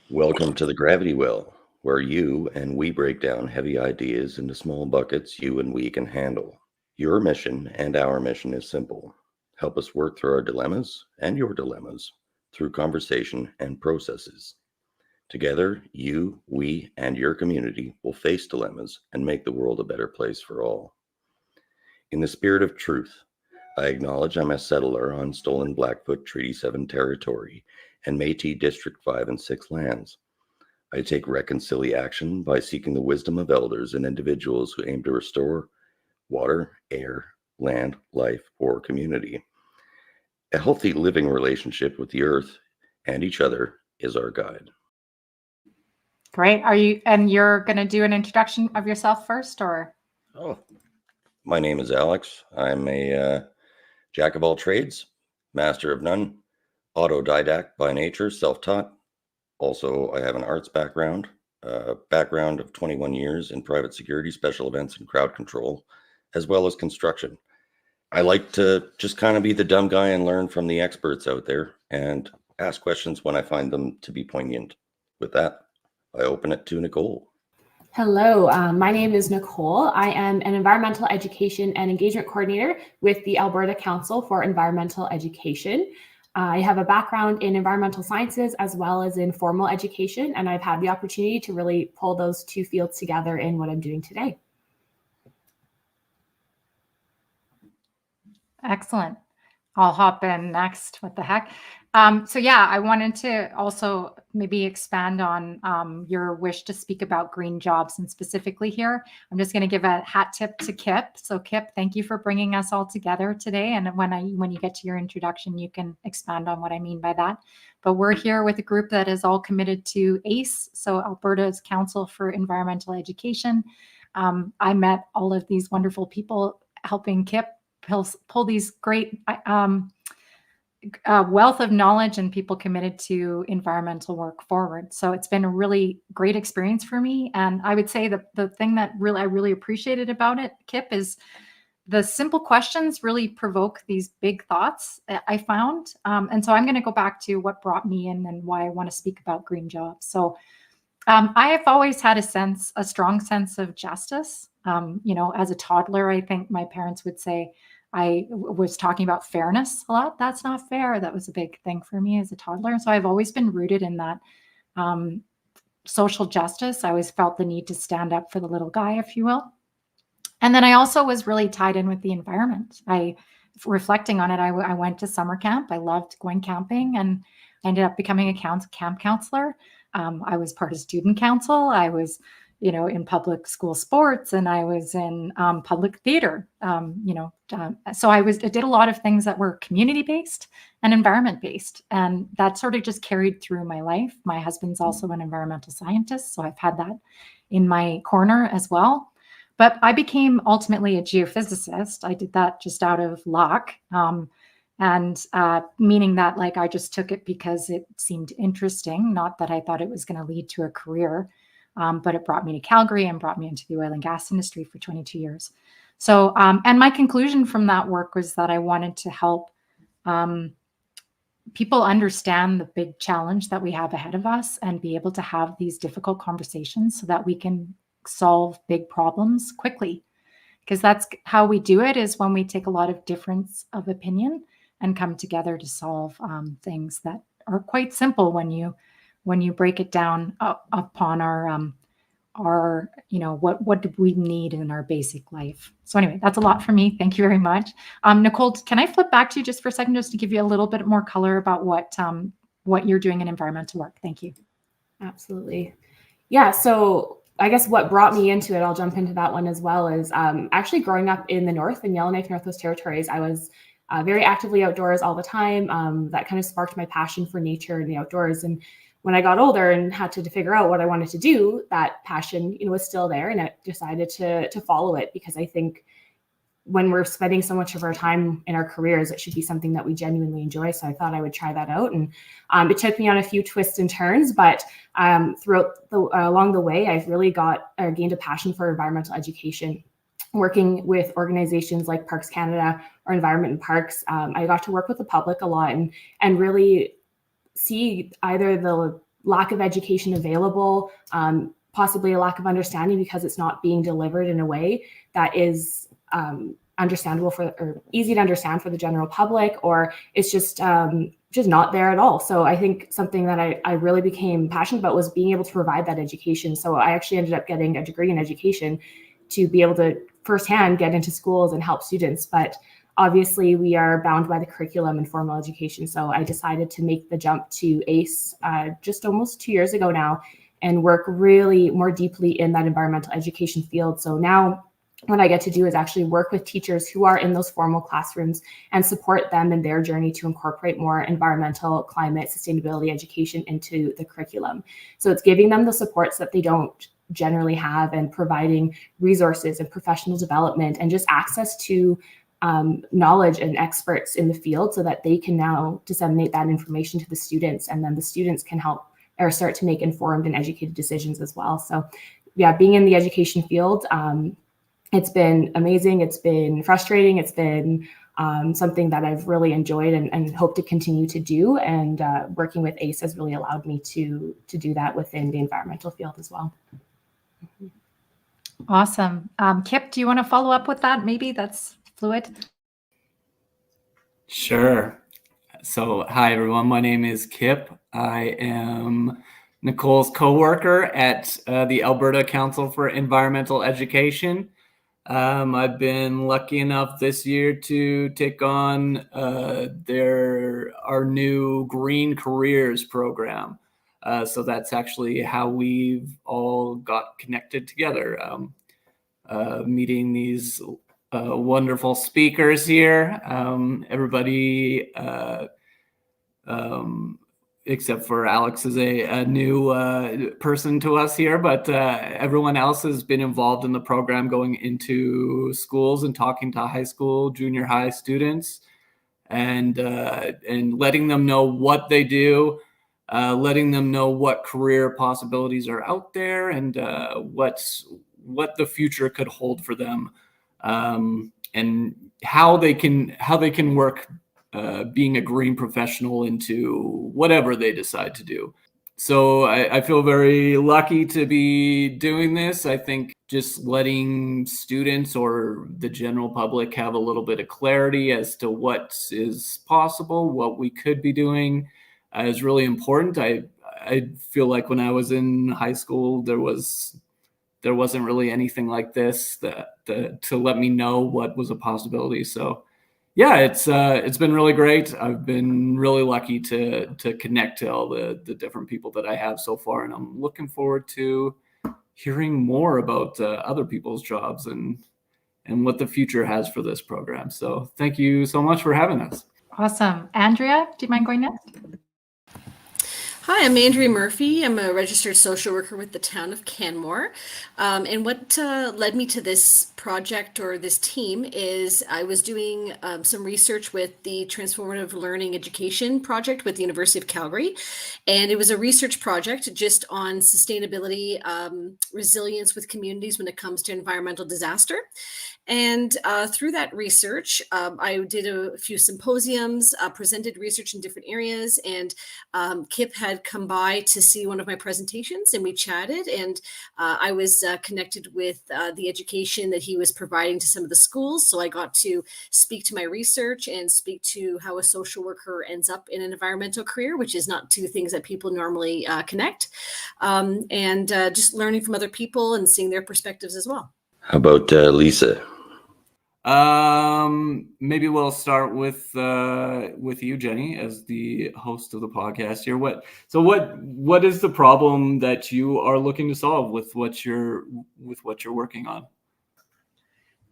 Welcome to the Gravity Well, where you and we break down heavy ideas into small buckets you and we can handle. Your mission and our mission is simple. Help us work through our dilemmas and your dilemmas through conversation and processes. Together, you, we, and your community will face dilemmas and make the world a better place for all. In the spirit of truth, I acknowledge I'm a settler on stolen Blackfoot Treaty 7 territory and Métis District 5 and 6 lands. I take reconciliation by seeking the wisdom of elders and individuals who aim to restore water, air, land, life, or community. A healthy living relationship with the earth and each other is our guide. Great. You're going to do an introduction of yourself first, or? Oh, my name is Alex. I'm a jack of all trades, master of none, autodidact by nature, self-taught. Also, I have an arts background of 21 years in private security, special events, and crowd control, as well as construction. I like to just kind of be the dumb guy and learn from the experts out there and ask questions when I find them to be poignant. With that, I open it to Nicole. Hello, my name is Nicole. I am an environmental education and engagement coordinator with the Alberta Council for Environmental Education. I have a background in environmental sciences as well as in formal education, and I've had the opportunity to really pull those two fields together in what I'm doing today. Excellent. I'll hop in next. What the heck? I wanted to also maybe expand on your wish to speak about green jobs, and specifically here, I'm just going to give a hat tip to Kip. So Kip, thank you for bringing us all together today. And when you get to your introduction, you can expand on what I mean by that. But we're here with a group that is all committed to ACE, so Alberta's Council for Environmental Education. I met all of these wonderful people helping Kip pull these great wealth of knowledge and people committed to environmental work forward. So it's been a really great experience for me. And I would say that the thing that I really appreciated about it, Kip, is the simple questions really provoke these big thoughts I found. And so I'm going to go back to what brought me in and why I want to speak about green jobs. So I have always had a strong sense of justice. As a toddler, I think my parents would say, I was talking about fairness a lot. That's not fair. That was a big thing for me as a toddler. And so I've always been rooted in that social justice. I always felt the need to stand up for the little guy, if you will. And then I also was really tied in with the environment. Reflecting on it, I went to summer camp. I loved going camping and I ended up becoming a camp counselor. I was part of student council. I was in public school sports, and I was in public theater. So I did a lot of things that were community-based and environment-based, and that sort of just carried through my life. My husband's also an environmental scientist, so I've had that in my corner as well. But I became ultimately a geophysicist. I did that just out of luck, meaning that I just took it because it seemed interesting, not that I thought it was going to lead to a career. But it brought me to Calgary and brought me into the oil and gas industry for 22 years. So, and my conclusion from that work was that I wanted to help people understand the big challenge that we have ahead of us and be able to have these difficult conversations so that we can solve big problems quickly. Because that's how we do it, is when we take a lot of difference of opinion and come together to solve things that are quite simple when you break it down upon our what do we need in our basic life. So anyway, that's a lot for me. Thank you very much. Nicole, can I flip back to you just for a second, just to give you a little bit more color about what you're doing in environmental work? Thank you. Absolutely. Yeah. So I guess what brought me into it, I'll jump into that one as well, is actually growing up in the North, in Yellowknife, Northwest Territories. I was very actively outdoors all the time. That kind of sparked my passion for nature and the outdoors. And when I got older and had to figure out what I wanted to do, that passion, was still there, and I decided to follow it, because I think when we're spending so much of our time in our careers, it should be something that we genuinely enjoy. So I thought I would try that out, and it took me on a few twists and turns, but along the way, I've really gained a passion for environmental education. Working with organizations like Parks Canada or Environment and Parks, I got to work with the public a lot and really see either the lack of education available, possibly a lack of understanding because it's not being delivered in a way that is understandable or easy to understand for the general public, or it's just not there at all. So I think something that I really became passionate about was being able to provide that education. So I actually ended up getting a degree in education to be able to firsthand get into schools and help students. But obviously we are bound by the curriculum and formal education. So I decided to make the jump to ACEE just almost 2 years ago now, and work really more deeply in that environmental education field. So now what I get to do is actually work with teachers who are in those formal classrooms and support them in their journey to incorporate more environmental, climate, sustainability education into the curriculum. So it's giving them the supports that they don't generally have, and providing resources and professional development and just access to knowledge and experts in the field so that they can now disseminate that information to the students, and then the students can help or start to make informed and educated decisions as well. So yeah, being in the education field, it's been amazing. It's been frustrating. It's been something that I've really enjoyed and hope to continue to do. And working with ACE has really allowed me to do that within the environmental field as well. Awesome. Kip, do you want to follow up with that? Maybe that's fluid. Sure. So, hi everyone. My name is Kip. I am Nicole's co-worker at the Alberta Council for Environmental Education. I've been lucky enough this year to take on our new Green Careers program. So that's actually how we've all got connected together, meeting these wonderful speakers here. Everybody, except for Alex, is a new person to us here, but everyone else has been involved in the program, going into schools and talking to high school, junior high students, and letting them know what they do, letting them know what career possibilities are out there, and what the future could hold for them, and how they can work being a green professional into whatever they decide to do. So I feel very lucky to be doing this. I think just letting students or the general public have a little bit of clarity as to what is possible, what we could be doing, is really important. I feel like when I was in high school, there wasn't really anything like this to let me know what was a possibility. So yeah, it's been really great. I've been really lucky to connect to all the different people that I have so far, and I'm looking forward to hearing more about other people's jobs and what the future has for this program. So thank you so much for having us. Awesome. Andrea, do you mind going next? Hi, I'm Andrea Murphy. I'm a registered social worker with the town of Canmore. And what led me to this project or this team is I was doing some research with the Transformative Learning Education project with the University of Calgary. And it was a research project just on sustainability, resilience with communities when it comes to environmental disaster. And through that research, I did a few symposiums, presented research in different areas, and Kip had come by to see one of my presentations, and we chatted, and I was connected with the education that he was providing to some of the schools. So I got to speak to my research and speak to how a social worker ends up in an environmental career, which is not two things that people normally connect, and just learning from other people and seeing their perspectives as well. How about Lisa? Maybe we'll start with you, Jenny, as the host of the podcast here. What is the problem that you are looking to solve with what you're working on?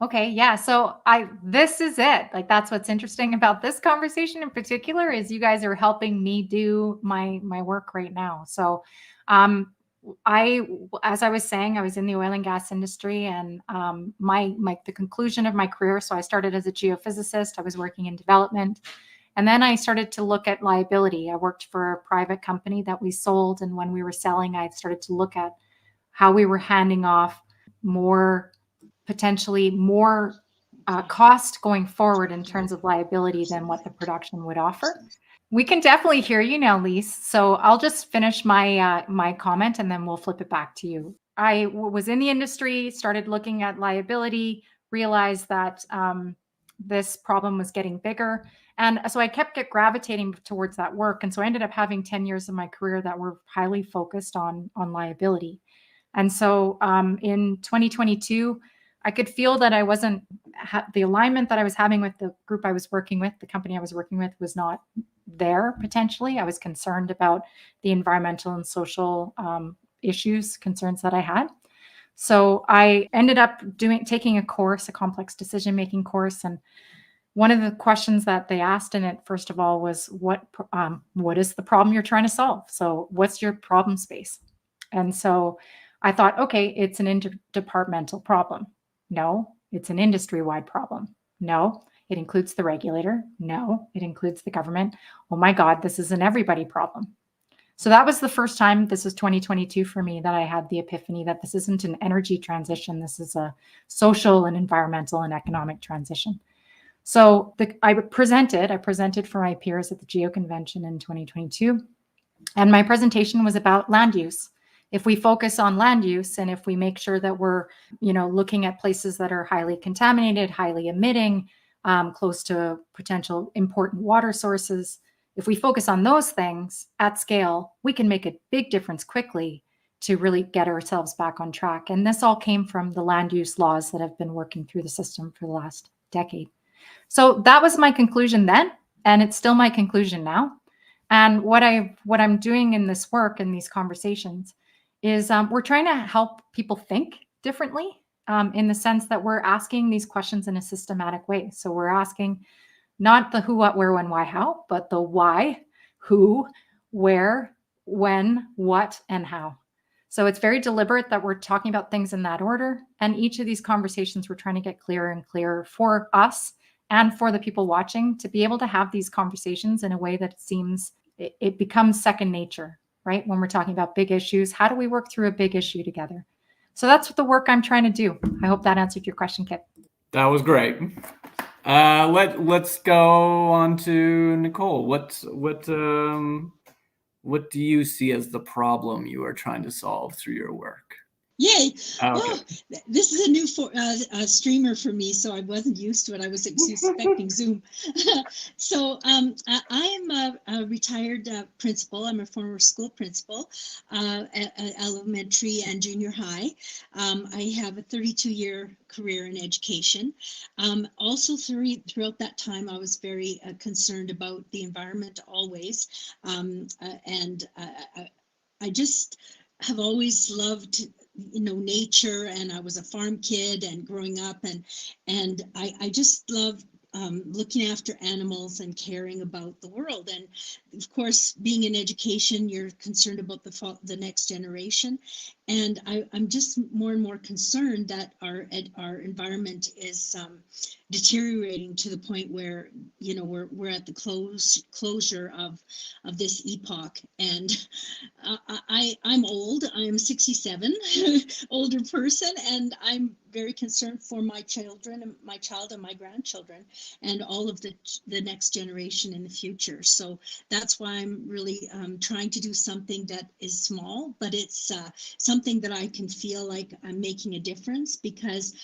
Okay, yeah. So this is it. Like, that's what's interesting about this conversation in particular, is you guys are helping me do my work right now. So as I was saying, I was in the oil and gas industry, and the conclusion of my career. So I started as a geophysicist. I was working in development, and then I started to look at liability. I worked for a private company that we sold, and when we were selling, I started to look at how we were handing off potentially more cost going forward in terms of liability than what the production would offer. We can definitely hear you now, Lise. So I'll just finish my my comment and then we'll flip it back to you. I was in the industry, started looking at liability, realized that this problem was getting bigger. And so I kept gravitating towards that work. And so I ended up having 10 years of my career that were highly focused on liability. And so in 2022, I could feel that I wasn't, the alignment that I was having with the group I was working with, the company I was working with, was not there potentially. I was concerned about the environmental and social issues, concerns that I had. So I ended up taking a course, a complex decision-making course. And one of the questions that they asked in it, first of all, was what is the problem you're trying to solve? So what's your problem space? And so I thought, okay, it's an interdepartmental problem. No, it's an industry-wide problem. No, it includes the regulator. No, it includes the government. Oh my God, this is an everybody problem. So that was the first time, this was 2022 for me, that I had the epiphany that this isn't an energy transition. This is a social and environmental and economic transition. So I presented for my peers at the GEO convention in 2022. And my presentation was about land use. If we focus on land use and if we make sure that we're, looking at places that are highly contaminated, highly emitting, close to potential important water sources, if we focus on those things at scale, we can make a big difference quickly to really get ourselves back on track. And this all came from the land use laws that have been working through the system for the last decade. So that was my conclusion then, and it's still my conclusion now. And what I'm doing in this work and these conversations is we're trying to help people think differently, in the sense that we're asking these questions in a systematic way. So we're asking not the who, what, where, when, why, how, but the why, who, where, when, what, and how. So it's very deliberate that we're talking about things in that order. And each of these conversations, we're trying to get clearer and clearer for us and for the people watching to be able to have these conversations in a way that it becomes second nature, right? When we're talking about big issues, how do we work through a big issue together? So that's the work I'm trying to do. I hope that answered your question, Kip. That was great. Let's go on to Nicole. What do you see as the problem you are trying to solve through your work? Yay. Okay. Oh, this is a new streamer for me, so I wasn't used to it. I was expecting Zoom. So I am a retired principal. I'm a former school principal at elementary and junior high. I have a 32-year career in education. Also throughout that time, I was very concerned about the environment always. And I just have always loved nature, and I was a farm kid and growing up, and I just love looking after animals and caring about the world. And of course, being in education, you're concerned about the next generation. And I'm just more and more concerned that our environment is deteriorating to the point where we're at the closure of this epoch. And I'm old. I'm 67, older person, and I'm very concerned for my children, and my child and my grandchildren, and all of the next generation in the future. So that's why I'm really trying to do something that is small, but it's something that I can feel like I'm making a difference, because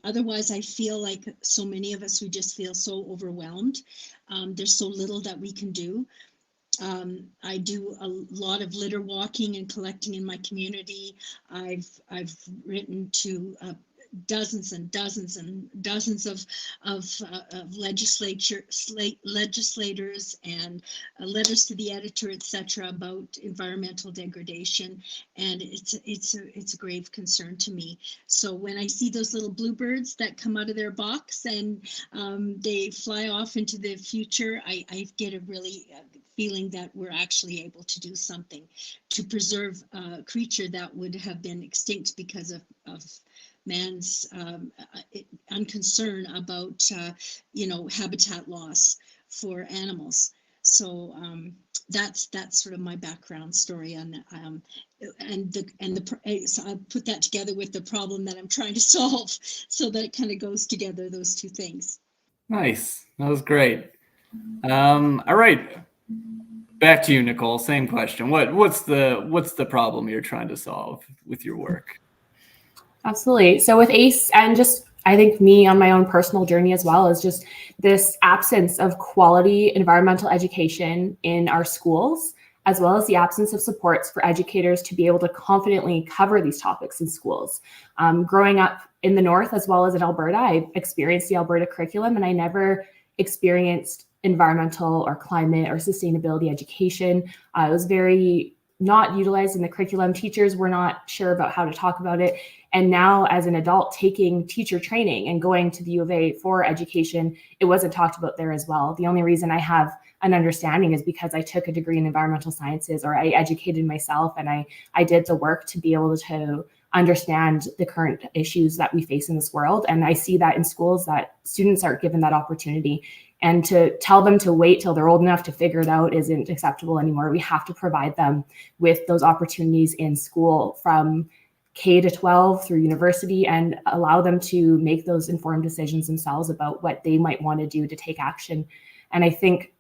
otherwise I feel like so many of us, we just feel so overwhelmed. There's so little that we can do. I do a lot of litter walking and collecting in my community. I've written to dozens and dozens and dozens of legislators and letters to the editor, etc., about environmental degradation, and it's a grave concern to me. So when I see those little bluebirds that come out of their box and they fly off into the future, I get a really feeling that we're actually able to do something to preserve a creature that would have been extinct because of man's unconcern about habitat loss for animals. So that's sort of my background story on so I put that together with the problem that I'm trying to solve, so that it kind of goes together, those two things. Nice. That was great. All right. Back to you, Nicole. Same question. What's the problem you're trying to solve with your work? Absolutely. So with ACE, and just I think me on my own personal journey as well, is just this absence of quality environmental education in our schools, as well as the absence of supports for educators to be able to confidently cover these topics in schools. Growing up in the North as well as in Alberta, I experienced the Alberta curriculum, and I never experienced environmental or climate or sustainability education. It was very not utilized in the curriculum. Teachers were not sure about how to talk about it. And now as an adult taking teacher training and going to the U of A for education, it wasn't talked about there as well. The only reason I have an understanding is because I took a degree in environmental sciences, or I educated myself, and I did the work to be able to understand the current issues that we face in this world. And I see that in schools that students aren't given that opportunity. And to tell them to wait till they're old enough to figure it out isn't acceptable anymore. We have to provide them with those opportunities in school from K to 12 through university, and allow them to make those informed decisions themselves about what they might want to do to take action. And I think,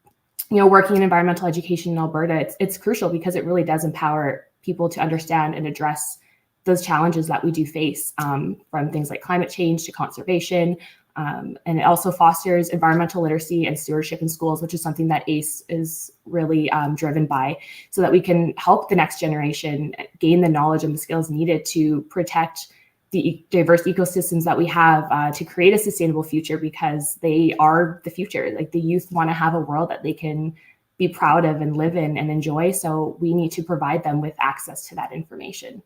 working in environmental education in Alberta, it's crucial because it really does empower people to understand and address those challenges that we do face, from things like climate change to conservation. And it also fosters environmental literacy and stewardship in schools, which is something that ACE is really driven by, so that we can help the next generation gain the knowledge and the skills needed to protect the diverse ecosystems that we have, to create a sustainable future, because they are the future. Like, the youth want to have a world that they can be proud of and live in and enjoy. So we need to provide them with access to that information.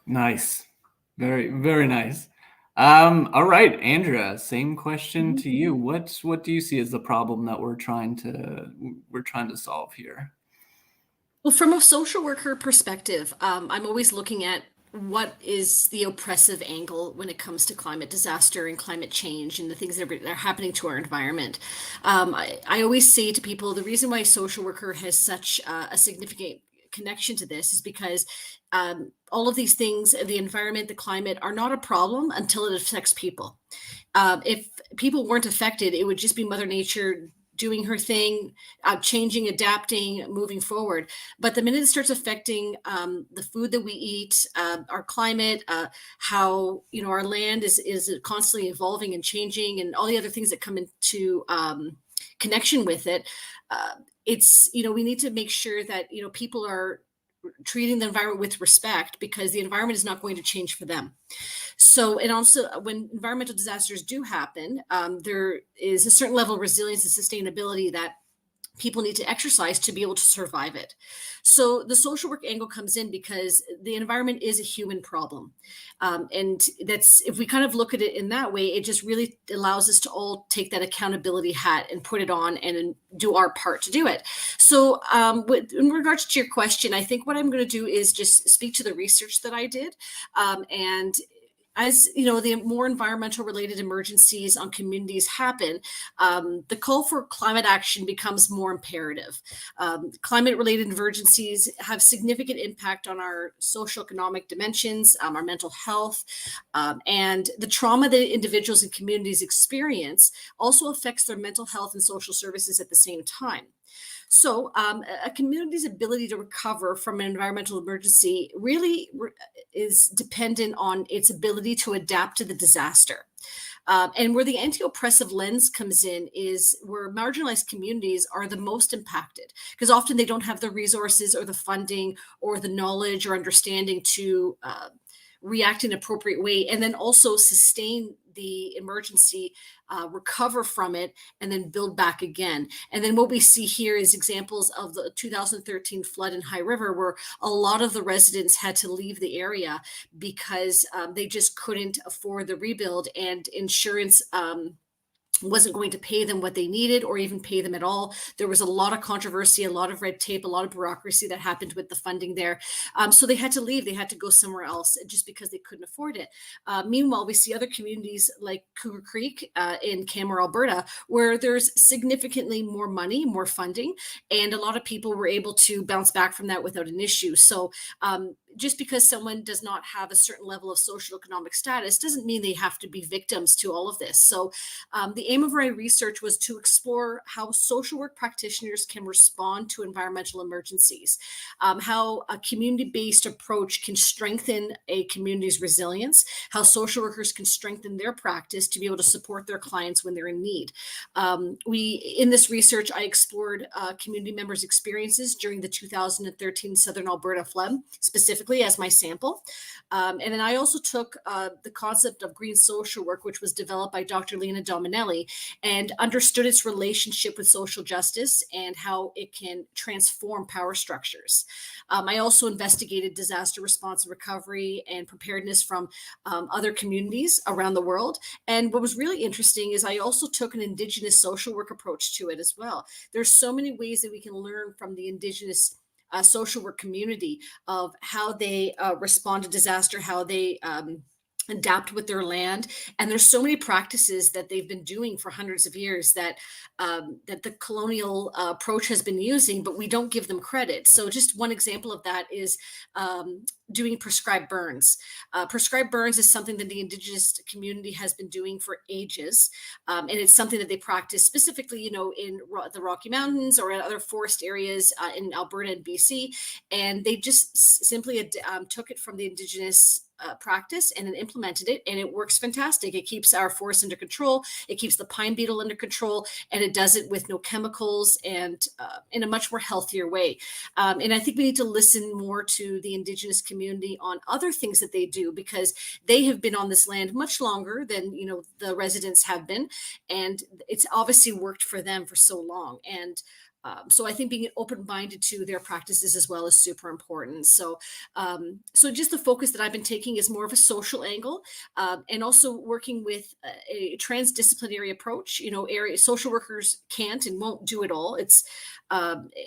Nice. Very, very nice. All right, Andrea, same question to you. What do you see as the problem that we're trying to solve here? Well, from a social worker perspective, I'm always looking at what is the oppressive angle when it comes to climate disaster and climate change and the things that are happening to our environment. I always say to people, the reason why social worker has such a significant connection to this is because all of these things, the environment, the climate, are not a problem until it affects people. If people weren't affected, it would just be Mother Nature doing her thing, changing, adapting, moving forward. But the minute it starts affecting the food that we eat, our climate, how our land is constantly evolving and changing, and all the other things that come into connection with it, it's we need to make sure that people are treating the environment with respect, because the environment is not going to change for them. So, and also when environmental disasters do happen, there is a certain level of resilience and sustainability that people need to exercise to be able to survive it. So the social work angle comes in because the environment is a human problem. And that's, if we kind of look at it in that way, it just really allows us to all take that accountability hat and put it on and do our part to do it. So in regards to your question, I think what I'm going to do is just speak to the research that I did. And as the more environmental related emergencies on communities happen, the call for climate action becomes more imperative. Climate related emergencies have significant impact on our socioeconomic dimensions, our mental health, and the trauma that individuals and communities experience also affects their mental health and social services at the same time. So a community's ability to recover from an environmental emergency really is dependent on its ability to adapt to the disaster. And where the anti-oppressive lens comes in is where marginalized communities are the most impacted, because often they don't have the resources or the funding or the knowledge or understanding to react in an appropriate way, and then also sustain the emergency, recover from it, and then build back again. And then what we see here is examples of the 2013 flood in High River, where a lot of the residents had to leave the area because they just couldn't afford the rebuild, and insurance wasn't going to pay them what they needed or even pay them at all. There was a lot of controversy, a lot of red tape, a lot of bureaucracy that happened with the funding there. So they had to leave. They had to go somewhere else just because they couldn't afford it. Meanwhile, we see other communities like Cougar Creek in Canmore, Alberta, where there's significantly more money, more funding, and a lot of people were able to bounce back from that without an issue. So just because someone does not have a certain level of social economic status doesn't mean they have to be victims to all of this. So the aim of my research was to explore how social work practitioners can respond to environmental emergencies, how a community-based approach can strengthen a community's resilience, how social workers can strengthen their practice to be able to support their clients when they're in need. In this research, I explored community members' experiences during the 2013 Southern Alberta flood, specifically as my sample. And then I also took the concept of green social work, which was developed by Dr. Lena Dominelli, and understood its relationship with social justice and how it can transform power structures. I also investigated disaster response and recovery and preparedness from other communities around the world. And what was really interesting is I also took an indigenous social work approach to it as well. There's so many ways that we can learn from the indigenous social work community of how they respond to disaster, how they adapt with their land. And there's so many practices that they've been doing for hundreds of years that that the colonial approach has been using, but we don't give them credit. So just one example of that is doing prescribed burns. Prescribed burns is something that the indigenous community has been doing for ages. And it's something that they practice specifically, in the Rocky Mountains or in other forest areas in Alberta and BC. And they just simply took it from the indigenous practice and then implemented it, and it works fantastic. It keeps our forests under control. It keeps the pine beetle under control, and it does it with no chemicals and in a much more healthier way. And I think we need to listen more to the indigenous community on other things that they do, because they have been on this land much longer than the residents have been, and it's obviously worked for them for so long. And so I think being open-minded to their practices as well is super important. So just the focus that I've been taking is more of a social angle, and also working with a transdisciplinary approach. Social workers can't and won't do it all. It's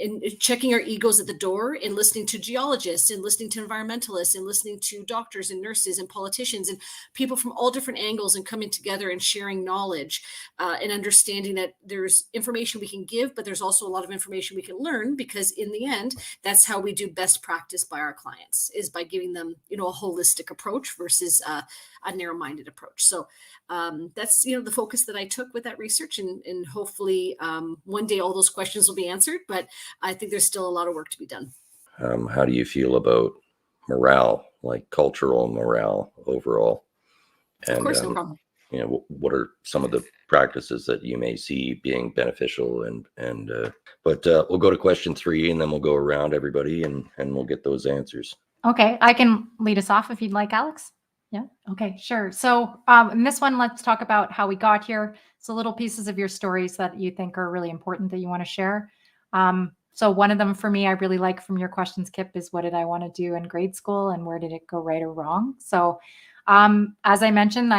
in checking our egos at the door and listening to geologists and listening to environmentalists and listening to doctors and nurses and politicians and people from all different angles, and coming together and sharing knowledge and understanding that there's information we can give, but there's also a lot of information we can learn, because in the end, that's how we do best practice by our clients, is by giving them, a holistic approach versus a narrow-minded approach. So that's, the focus that I took with that research, and hopefully one day all those questions will be answered, but I think there's still a lot of work to be done. How do you feel about morale, like cultural morale overall? And, of course, no problem. What are some of the practices that you may see being beneficial? But we'll go to question 3, and then we'll go around everybody, and we'll get those answers. Okay, I can lead us off if you'd like, Alex. Yeah. Okay, sure. So in this one, let's talk about how we got here. So little pieces of your stories that you think are really important that you want to share. So one of them for me, I really like from your questions, Kip, is what did I want to do in grade school and where did it go right or wrong? So as I mentioned,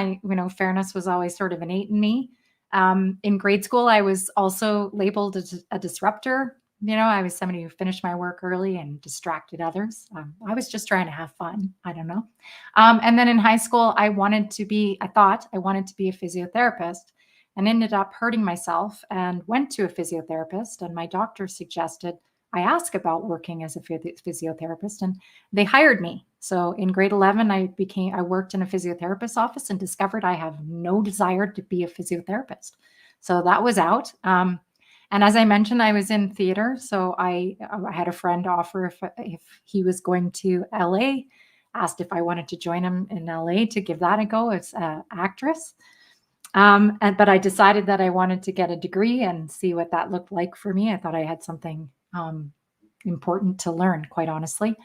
fairness was always sort of innate in me. In grade school, I was also labeled as a disruptor. I was somebody who finished my work early and distracted others. I was just trying to have fun. I don't know. And then in high school, I thought I wanted to be a physiotherapist, and ended up hurting myself and went to a physiotherapist. And my doctor suggested I ask about working as a physiotherapist, and they hired me. So in grade 11, I worked in a physiotherapist's office and discovered I have no desire to be a physiotherapist. So that was out. And as I mentioned, I was in theater. So I had a friend offer if he was going to LA, asked if I wanted to join him in LA to give that a go as an actress. But I decided that I wanted to get a degree and see what that looked like for me. I thought I had something important to learn, quite honestly.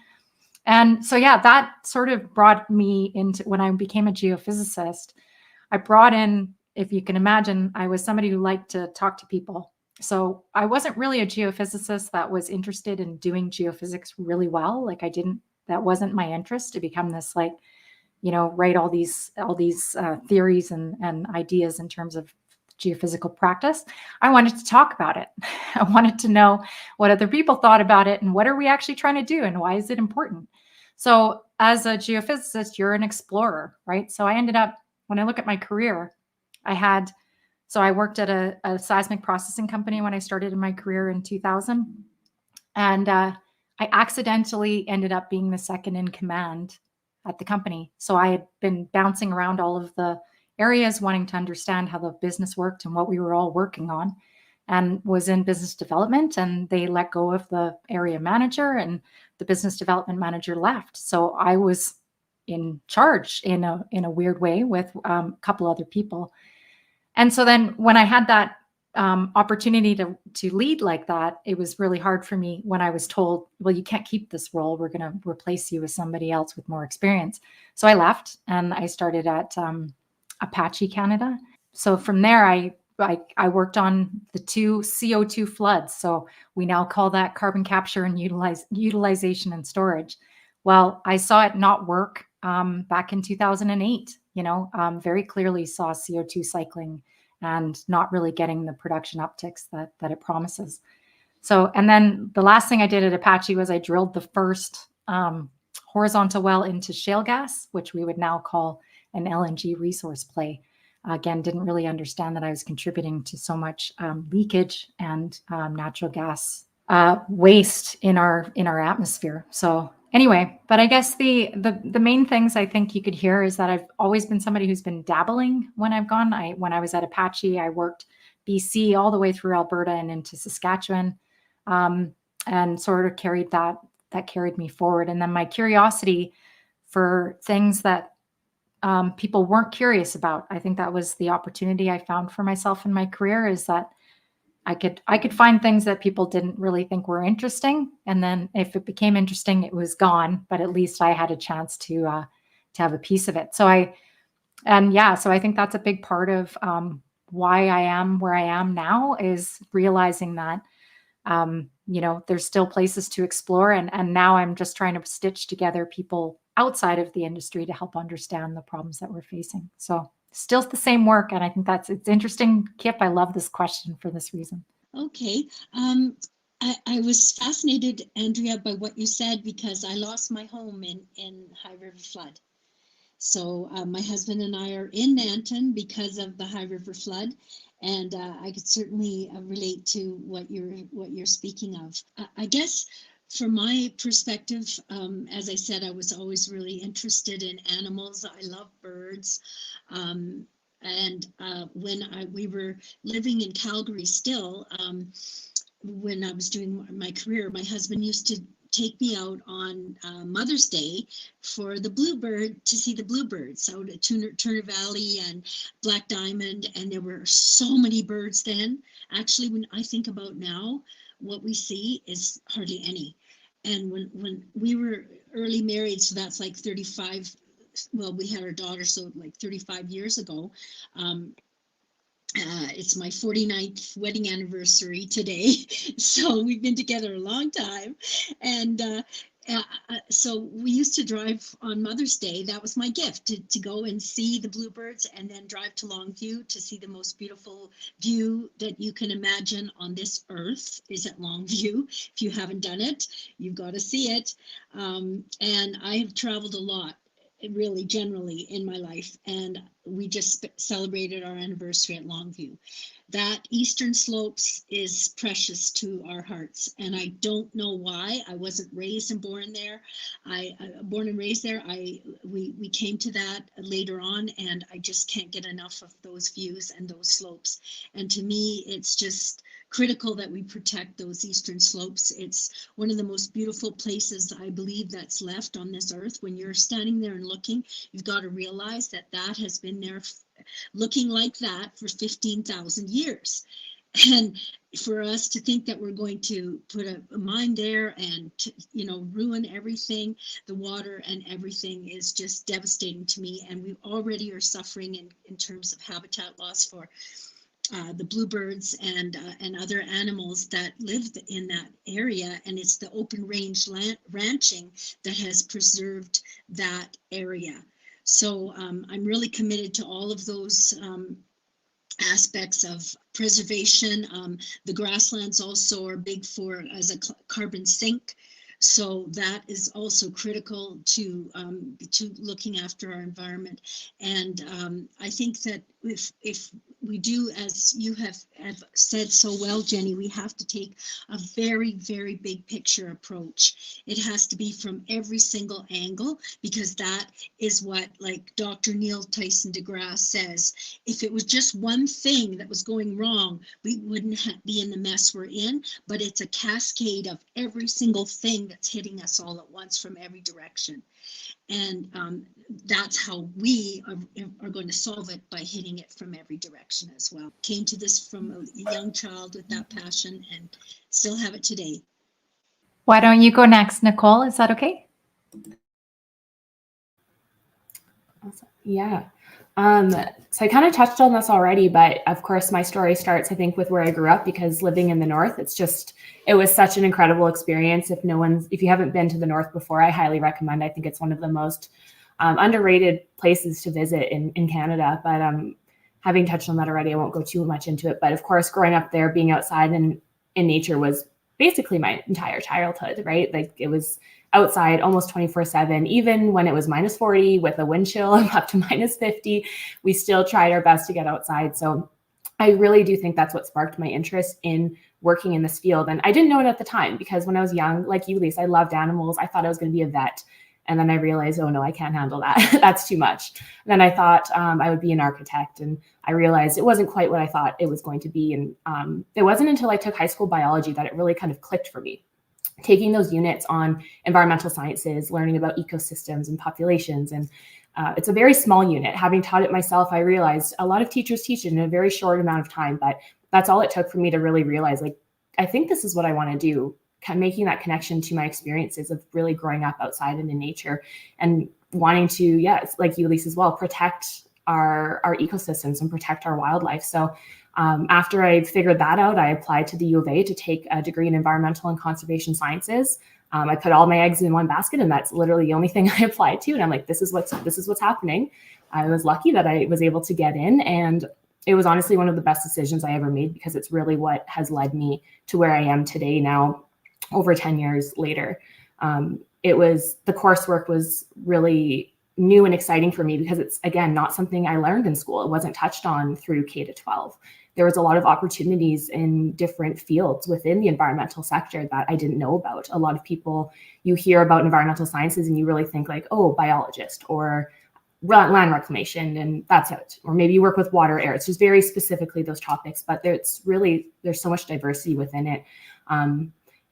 And so, that sort of brought me into, when I became a geophysicist, I brought in, if you can imagine, I was somebody who liked to talk to people. So I wasn't really a geophysicist that was interested in doing geophysics really well. That wasn't my interest, to become this write all these theories and ideas in terms of geophysical practice. I wanted to talk about it. I wanted to know what other people thought about it and what are we actually trying to do and why is it important? So as a geophysicist, you're an explorer, right? So I ended up, when I look at my career, I worked at a seismic processing company when I started in my career in 2000. And I accidentally ended up being the second in command at the company. So I had been bouncing around all of the areas, wanting to understand how the business worked and what we were all working on, and was in business development, and they let go of the area manager, and the business development manager left. So I was in charge in a weird way with a couple other people. And so then when I had that opportunity to lead like that, it was really hard for me when I was told, well, you can't keep this role. We're going to replace you with somebody else with more experience. So I left and I started at Apache Canada. So from there, I worked on the 2 CO2 floods. So we now call that carbon capture and utilization and storage. Well, I saw it not work back in 2008, very clearly saw CO2 cycling and not really getting the production upticks that it promises. So, and then the last thing I did at Apache was I drilled the first horizontal well into shale gas, which we would now call an LNG resource play. Again, didn't really understand that I was contributing to so much leakage and natural gas waste in our atmosphere. So anyway, but I guess the main things I think you could hear is that I've always been somebody who's been dabbling when I've gone. When I was at Apache, I worked BC all the way through Alberta and into Saskatchewan, and sort of carried me forward. And then my curiosity for things that people weren't curious about. I think that was the opportunity I found for myself in my career, is that I could find things that people didn't really think were interesting. And then if it became interesting, it was gone, but at least I had a chance to have a piece of it. So I think that's a big part of why I am where I am now, is realizing that, there's still places to explore. And now I'm just trying to stitch together people outside of the industry to help understand the problems that we're facing. So still the same work. And I think it's interesting, Kip. I love this question for this reason. Okay. I was fascinated, Andrea, by what you said, because I lost my home in High River flood. So my husband and I are in Nanton because of the High River flood, and I could certainly relate to what you're speaking of. I guess from my perspective, as I said, I was always really interested in animals. I love birds. And when we were living in Calgary still, when I was doing my career, my husband used to take me out on Mother's Day for to see the bluebirds out at Turner Valley and Black Diamond. And there were so many birds then. Actually, when I think about now, what we see is hardly any. And when we were early married, so that's like 35, well, we had our daughter, so like 35 years ago, it's my 49th wedding anniversary today. So we've been together a long time. And so we used to drive on Mother's Day. That was my gift, to go and see the bluebirds, and then drive to Longview to see the most beautiful view that you can imagine on this earth is at Longview. If you haven't done it, you've got to see it. And I have traveled a lot, really generally in my life, and we just celebrated our anniversary at Longview. That Eastern Slopes is precious to our hearts, and I don't know why. I wasn't raised and born there. Born and raised there. We came to that later on, and I just can't get enough of those views and those slopes. And to me, it's just critical that we protect those Eastern Slopes. It's one of the most beautiful places, I believe, that's left on this earth. When you're standing there and looking, you've got to realize that has been there looking like that for 15,000 years. And for us to think that we're going to put a mine there and ruin everything, the water and everything, is just devastating to me. And we already are suffering in terms of habitat loss for the bluebirds and other animals that live in that area. And it's the open range ranching that has preserved that area. So I'm really committed to all of those aspects of preservation. The grasslands also are big as a carbon sink. So that is also critical to looking after our environment. And I think that if we do, as you have said so well, Jenny, we have to take a very, very big picture approach. It has to be from every single angle, because that is what, like Dr. Neil Tyson deGrasse says, if it was just one thing that was going wrong, we wouldn't be in the mess we're in, but it's a cascade of every single thing that's hitting us all at once from every direction. And that's how we are going to solve it, by hitting it from every direction as well. Came to this from a young child with that passion, and still have it today. Why don't you go next, Nicole? Is that okay? Awesome. Yeah. So I kind of touched on this already, but of course my story starts, I think, with where I grew up, because living in the North, it was such an incredible experience. If you haven't been to the North before, I highly recommend. I think it's one of the most underrated places to visit in Canada. But having touched on that already, I won't go too much into it. But of course, growing up there, being outside in nature was basically my entire childhood, right? Like, it was outside almost 24/7, even when it was -40 with a wind chill up to -50, we still tried our best to get outside. So I really do think that's what sparked my interest in working in this field. And I didn't know it at the time, because when I was young, like you, Lisa, I loved animals. I thought I was going to be a vet. And then I realized, oh no, I can't handle that. That's too much. And then I thought I would be an architect. And I realized it wasn't quite what I thought it was going to be. And it wasn't until I took high school biology that it really kind of clicked for me. Taking those units on environmental sciences, learning about ecosystems and populations. And it's a very small unit. Having taught it myself, I realized a lot of teachers teach it in a very short amount of time, but that's all it took for me to really realize, like, I think this is what I want to do. Kind of making that connection to my experiences of really growing up outside and in nature, and wanting to, yes, like you, Lisa, as well, protect our ecosystems and protect our wildlife. So after I figured that out, I applied to the U of A to take a degree in environmental and conservation sciences. I put all my eggs in one basket, and that's literally the only thing I applied to. And I'm like, this is what's happening. I was lucky that I was able to get in, and it was honestly one of the best decisions I ever made, because it's really what has led me to where I am today now, over 10 years later. The coursework was really new and exciting for me, because it's, again, not something I learned in school. It wasn't touched on through K to 12. There was a lot of opportunities in different fields within the environmental sector that I didn't know about. A lot of people, you hear about environmental sciences and you really think like, oh, biologist or land reclamation, and that's it. Or maybe you work with water, air. It's just very specifically those topics, but there's so much diversity within it.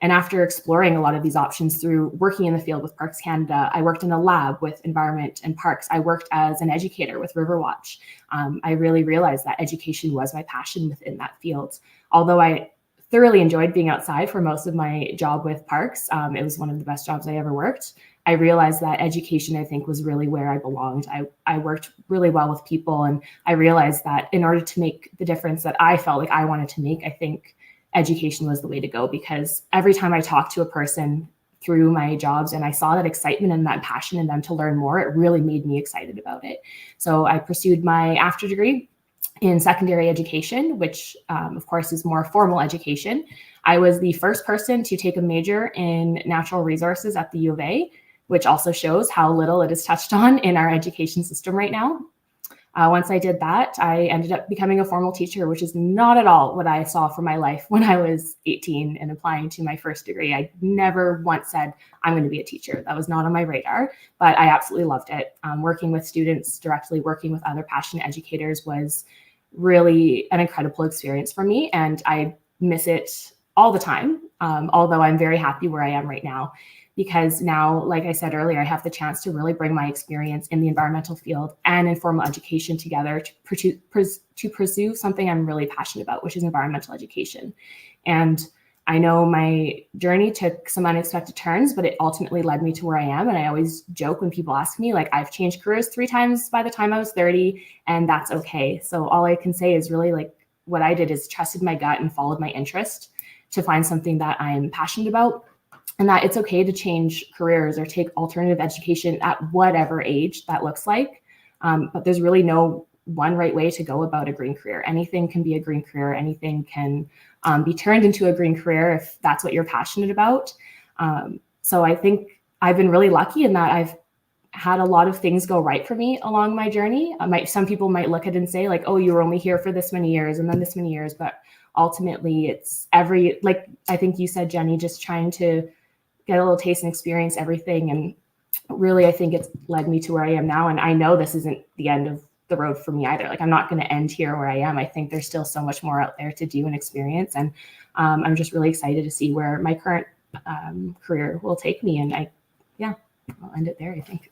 And after exploring a lot of these options through working in the field with Parks Canada, I worked in a lab with environment and parks. I worked as an educator with Riverwatch. I really realized that education was my passion within that field. Although I thoroughly enjoyed being outside for most of my job with parks, it was one of the best jobs I ever worked. I realized that education, I think, was really where I belonged. I worked really well with people, and I realized that in order to make the difference that I felt like I wanted to make, I think education was the way to go, because every time I talked to a person through my jobs and I saw that excitement and that passion in them to learn more, it really made me excited about it. So I pursued my after degree in secondary education, which of course is more formal education. I was the first person to take a major in natural resources at the U of A, which also shows how little it is touched on in our education system right now. Once I did that, I ended up becoming a formal teacher, which is not at all what I saw for my life when I was 18 and applying to my first degree. I never once said, I'm going to be a teacher. That was not on my radar, but I absolutely loved it. Working with students, directly working with other passionate educators was really an incredible experience for me, and I miss it all the time, although I'm very happy where I am right now. Because now, like I said earlier, I have the chance to really bring my experience in the environmental field and in formal education together to pursue something I'm really passionate about, which is environmental education. And I know my journey took some unexpected turns, but it ultimately led me to where I am. And I always joke when people ask me, like, I've changed careers 3 times by the time I was 30, and that's okay. So all I can say is really, like, what I did is trusted my gut and followed my interest to find something that I'm passionate about. And that it's okay to change careers or take alternative education at whatever age that looks like. But there's really no one right way to go about a green career. Anything can be a green career. Anything can be turned into a green career if that's what you're passionate about. So I think I've been really lucky in that I've had a lot of things go right for me along my journey. Some people might look at it and say like, oh, you were only here for this many years and then this many years. But ultimately it's like I think you said, Jenny, just trying to get a little taste and experience everything. And really, I think it's led me to where I am now. And I know this isn't the end of the road for me either. Like I'm not going to end here where I am. I think there's still so much more out there to do and experience. And I'm just really excited to see where my current career will take me. And I'll end it there, I think.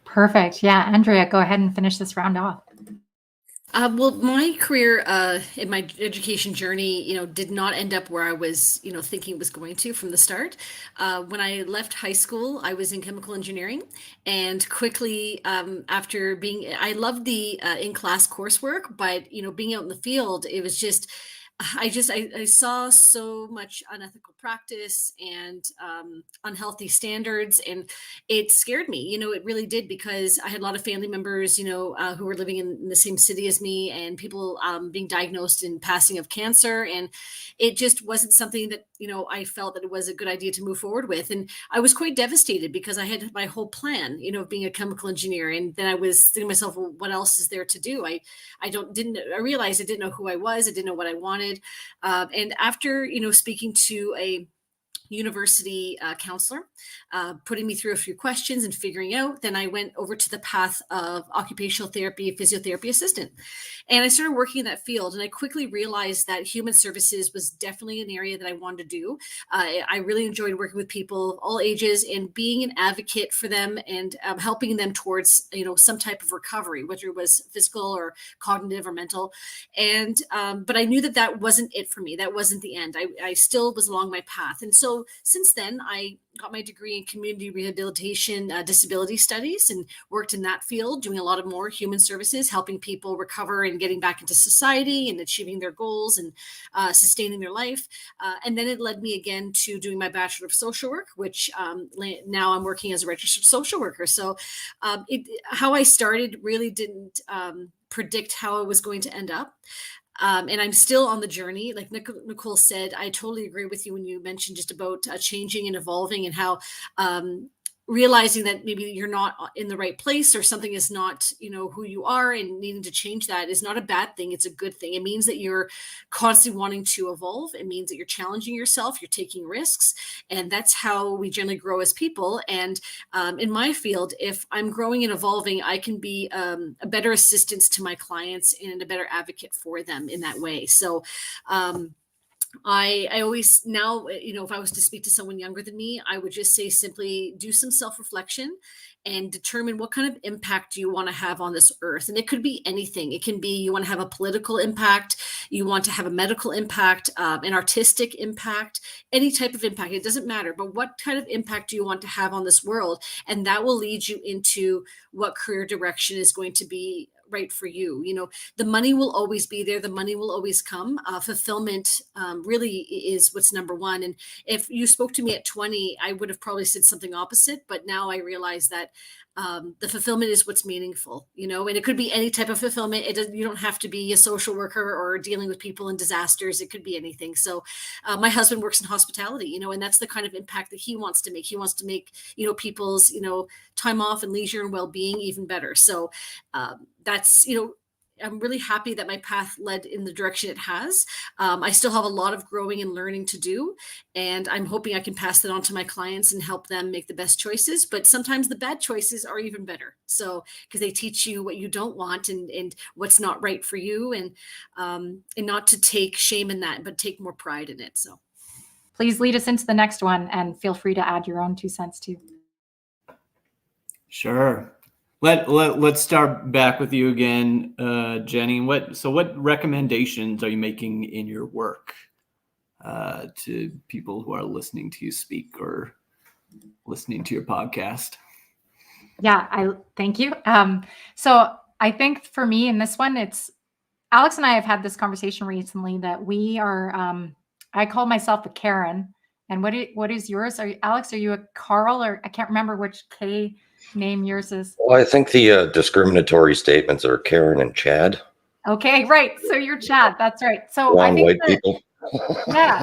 Perfect. Yeah, Andrea, go ahead and finish this round off. Well, my career in my education journey, did not end up where I was, thinking it was going to from the start. When I left high school, I was in chemical engineering, and quickly after I loved the in-class coursework, but being out in the field, it was just. I saw so much unethical practice and unhealthy standards, and it scared me. It really did, because I had a lot of family members, who were living in the same city as me, and people being diagnosed and passing of cancer, and it just wasn't something that I felt that it was a good idea to move forward with. And I was quite devastated, because I had my whole plan, of being a chemical engineer, and then I was thinking to myself, well, what else is there to do? I realized I didn't know who I was. I didn't know what I wanted. And after, speaking to a university counselor, putting me through a few questions and figuring out, then I went over to the path of occupational therapy, physiotherapy assistant. And I started working in that field, and I quickly realized that human services was definitely an area that I wanted to do. I really enjoyed working with people of all ages and being an advocate for them, and helping them towards, some type of recovery, whether it was physical or cognitive or mental. And, but I knew that wasn't it for me. That wasn't the end. I still was along my path. And so since then, I got my degree in community rehabilitation, disability studies, and worked in that field, doing a lot of more human services, helping people recover and getting back into society and achieving their goals and sustaining their life. And then it led me again to doing my Bachelor of Social Work, which now I'm working as a registered social worker. So how I started really didn't predict how I was going to end up. And I'm still on the journey. Like Nicole said, I totally agree with you when you mentioned just about changing and evolving, and how realizing that maybe you're not in the right place, or something is not, who you are, and needing to change that is not a bad thing. It's a good thing. It means that you're constantly wanting to evolve. It means that you're challenging yourself, you're taking risks, and that's how we generally grow as people. And in my field, if I'm growing and evolving, I can be a better assistance to my clients and a better advocate for them in that way. So I always now, if I was to speak to someone younger than me, I would just say simply do some self-reflection and determine what kind of impact do you want to have on this earth. And it could be anything. It can be you want to have a political impact, you want to have a medical impact, an artistic impact, any type of impact. It doesn't matter. But what kind of impact do you want to have on this world? And that will lead you into what career direction is going to be right for you. The money will always be there. The money will always come. Fulfillment really is what's number one. And if you spoke to me at 20, I would have probably said something opposite. But now I realize that the fulfillment is what's meaningful, and it could be any type of fulfillment. You don't have to be a social worker or dealing with people in disasters. It could be anything. So my husband works in hospitality, and that's the kind of impact that he wants to make. He wants to make, people's, time off and leisure and well-being even better. So that's, I'm really happy that my path led in the direction it has. I still have a lot of growing and learning to do, and I'm hoping I can pass that on to my clients and help them make the best choices. But sometimes the bad choices are even better. So, because they teach you what you don't want and what's not right for you, and not to take shame in that, but take more pride in it. So Please lead us into the next one, and feel free to add your own 2 cents too. Sure. Let's start back with you again, Jenny. What recommendations are you making in your work to people who are listening to you speak or listening to your podcast? Yeah, I thank you. So I think for me in this one, it's Alex and I have had this conversation recently that we are. I call myself a Karen, and what is yours? Alex? Are you a Carl, or I can't remember which K name yours is? Well, I think the discriminatory statements are Karen and Chad. Okay, right. So you're Chad. That's right. So Wrong I think white people. yeah.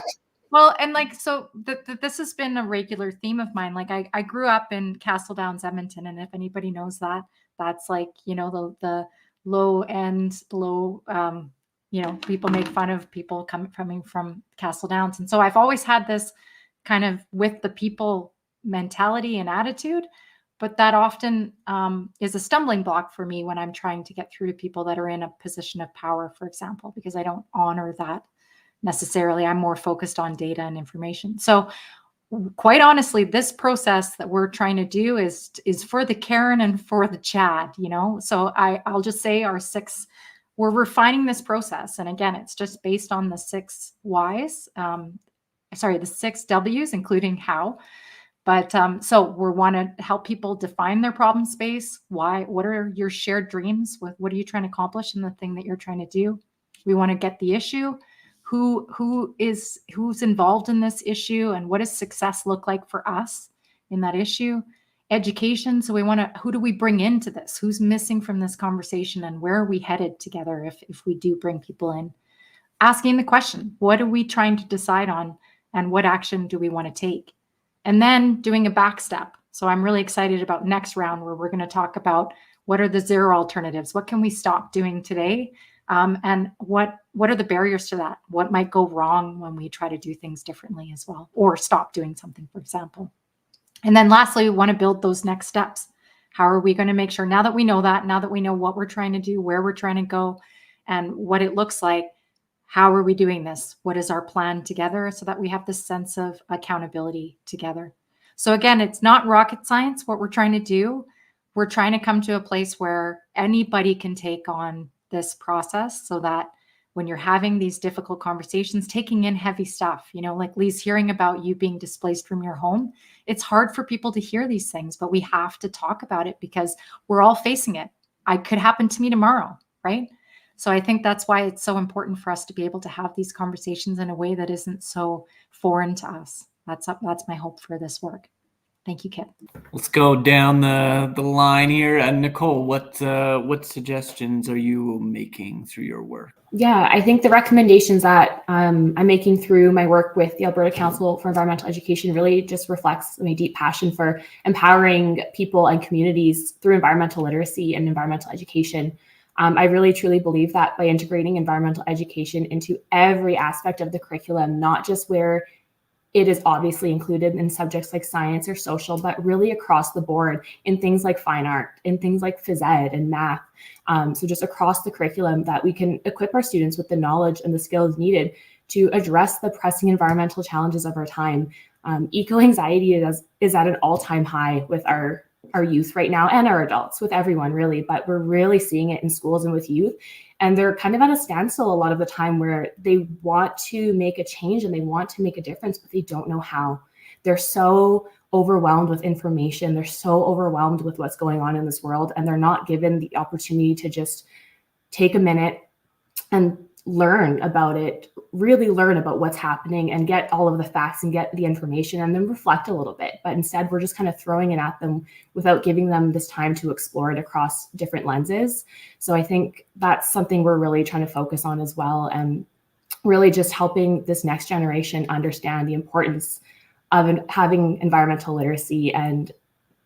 Well, and like, so this has been a regular theme of mine. Like I grew up in Castle Downs, Edmonton. And if anybody knows that, that's like, the low end, people make fun of people coming from Castle Downs. And so I've always had this kind of with the people mentality and attitude, but that often is a stumbling block for me when I'm trying to get through to people that are in a position of power, for example, because I don't honor that necessarily. I'm more focused on data and information. So quite honestly, this process that we're trying to do is for the Karen and for the Chad, So I'll just say we're refining this process. And again, it's just based on the 6 W's, the 6 W's, including how. But so we want to help people define their problem space. What are your shared dreams? What are you trying to accomplish in the thing that you're trying to do? We want to get the issue. Who's involved in this issue, and what does success look like for us in that issue? Education. So who do we bring into this? Who's missing from this conversation, and where are we headed together if we do bring people in? Asking the question, what are we trying to decide on, and what action do we want to take? And then doing a back step. So I'm really excited about next round, where we're going to talk about what are the 0 alternatives? What can we stop doing today? And what are the barriers to that? What might go wrong when we try to do things differently as well, or stop doing something, for example? And then lastly, we want to build those next steps. How are we going to make sure, now that we know what we're trying to do, where we're trying to go, and what it looks like, how are we doing this? What is our plan together, so that we have this sense of accountability together? So again, it's not rocket science, what we're trying to do. We're trying to come to a place where anybody can take on this process, so that when you're having these difficult conversations, taking in heavy stuff, like Lee's hearing about you being displaced from your home, it's hard for people to hear these things, but we have to talk about it because we're all facing it. It could happen to me tomorrow, right? So I think that's why it's so important for us to be able to have these conversations in a way that isn't so foreign to us. That's my hope for this work. Thank you, Kip. Let's go down the line here. And Nicole, what suggestions are you making through your work? Yeah, I think the recommendations that I'm making through my work with the Alberta Council for Environmental Education really just reflects my deep passion for empowering people and communities through environmental literacy and environmental education. I really truly believe that by integrating environmental education into every aspect of the curriculum, not just where it is obviously included in subjects like science or social, but really across the board in things like fine art, in things like phys ed and math. So just across the curriculum, that we can equip our students with the knowledge and the skills needed to address the pressing environmental challenges of our time. Eco-anxiety is at an all-time high with our youth right now, and our adults, with everyone really, but we're really seeing it in schools and with youth. And they're kind of at a standstill a lot of the time, where they want to make a change and they want to make a difference, but they don't know how. They're so overwhelmed with information. They're so overwhelmed with what's going on in this world, and they're not given the opportunity to just take a minute and learn about it, really learn about what's happening and get all of the facts and get the information and then reflect a little bit. But instead, we're just kind of throwing it at them without giving them this time to explore it across different lenses. So I think that's something we're really trying to focus on as well, and really just helping this next generation understand the importance of having environmental literacy and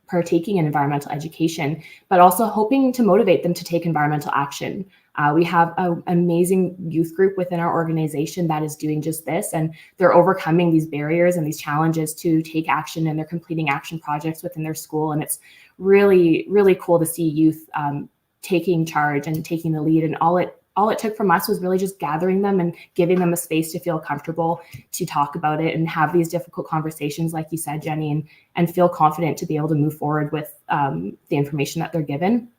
partaking in environmental education, but also hoping to motivate them to take environmental action. We have an amazing youth group within our organization that is doing just this, and they're overcoming these barriers and these challenges to take action, and they're completing action projects within their school. And it's really, really cool to see youth taking charge and taking the lead. And all it took from us was really just gathering them and giving them a space to feel comfortable to talk about it and have these difficult conversations, like you said, Jenny, and feel confident to be able to move forward with the information that they're given.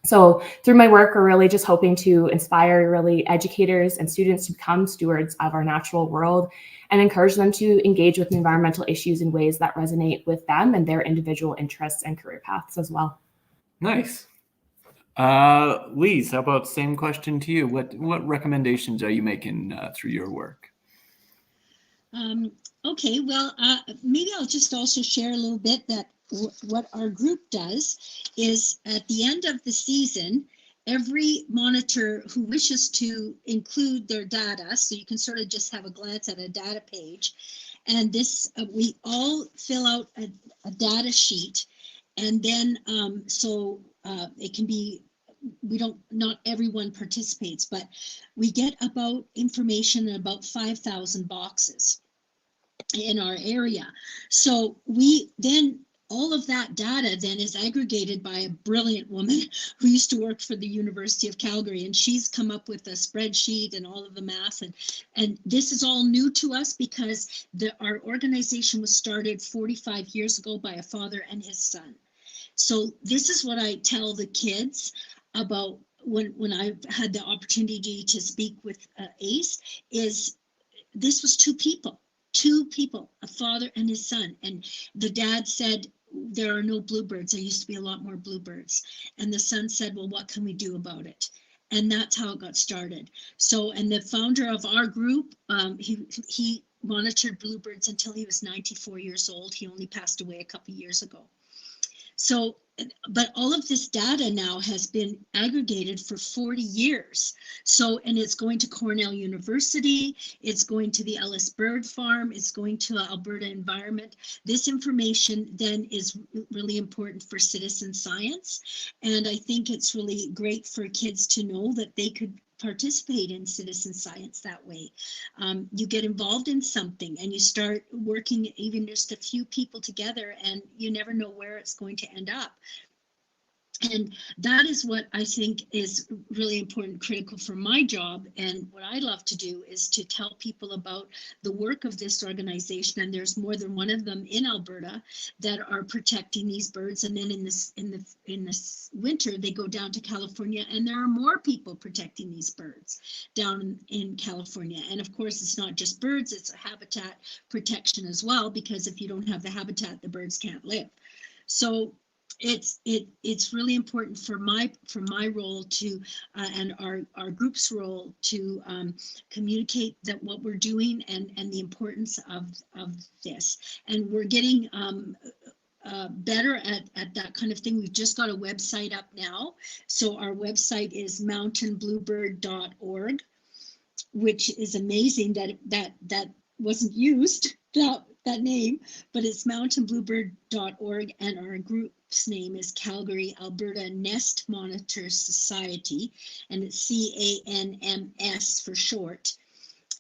So through my work, we're really just hoping to inspire really educators and students to become stewards of our natural world and encourage them to engage with environmental issues in ways that resonate with them and their individual interests and career paths as well. Nice. Lise, how about same question to you? What recommendations are you making through your work? Okay, well, maybe I'll just also share a little bit that what our group does is at the end of the season, every monitor who wishes to include their data, so you can sort of just have a glance at a data page, and this we all fill out a data sheet, and then it can be, not everyone participates, but we get about information in about 5,000 boxes in our area. So we then, all of that data then is aggregated by a brilliant woman who used to work for the University of Calgary, and she's come up with a spreadsheet and all of the math, and this is all new to us because our organization was started 45 years ago by a father and his son. So this is what I tell the kids about when I've had the opportunity to speak with ACE, is this was two people, a father and his son. And the dad said, there are no bluebirds. There used to be a lot more bluebirds. And the son said, well, what can we do about it? And that's how it got started. So, and the founder of our group, he monitored bluebirds until he was 94 years old. He only passed away a couple of years ago. So, but all of this data now has been aggregated for 40 years. So, and it's going to Cornell University, it's going to the Ellis Bird Farm, it's going to Alberta Environment. This information then is really important for citizen science. And I think it's really great for kids to know that they could participate in citizen science that way. You get involved in something and you start working even just a few people together, and you never know where it's going to end up. And that is what I think is really important, critical for my job. And what I love to do is to tell people about the work of this organization. And there's more than one of them in Alberta that are protecting these birds. And then in this winter, they go down to California, and there are more people protecting these birds down in California. And of course, it's not just birds, it's a habitat protection as well, because if you don't have the habitat, the birds can't live. So it's really important for my role to and our group's role to communicate that what we're doing and the importance of this. And we're getting better at that kind of thing. We've just got a website up now. So our website is mountainbluebird.org, which is amazing that wasn't used, that name, but it's mountainbluebird.org, and our group's name is Calgary Alberta Nest Monitor Society, and it's CANMS for short.